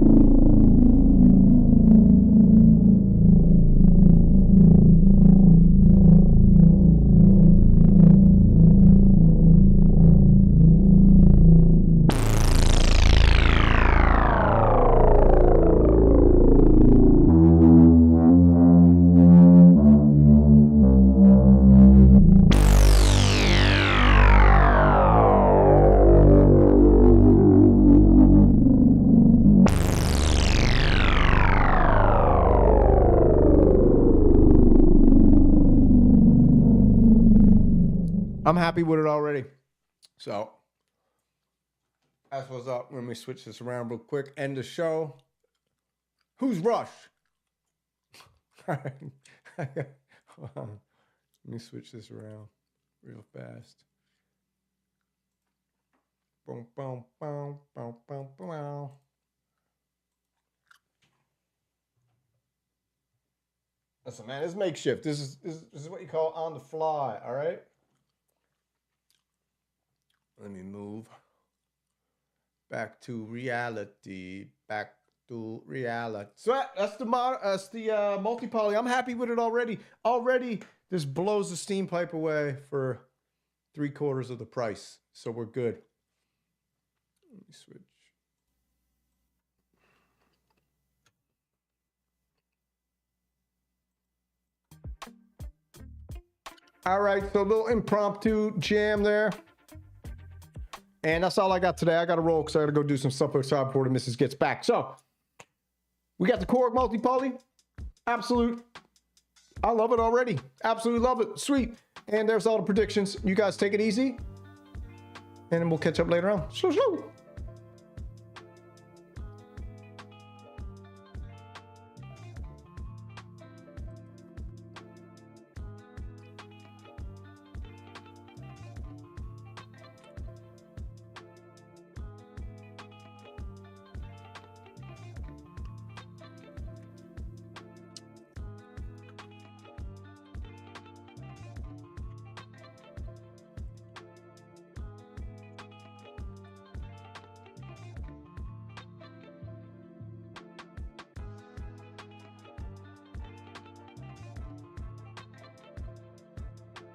I'm happy with it already. So that's what's up. Let me switch this around real quick. End the show. Who's Rush? All right. Hold on. Let me switch this around real fast. Boom, boom, boom, boom, boom, boom. Listen, man, this is makeshift. This is what you call on the fly, all right? Let me move back to reality. Back to reality. So that's the multi-poly. I'm happy with it already. Already, this blows the steam pipe away for 3/4 of the price. So we're good. Let me switch. All right, so a little impromptu jam there. And that's all I got today. I got to roll because I got to go do some stuff outside before the missus gets back. So, we got the Korg Multi-Poly. Absolute. I love it already. Absolutely love it. Sweet. And there's all the predictions. You guys take it easy. And then we'll catch up later on. Shoo, shoo.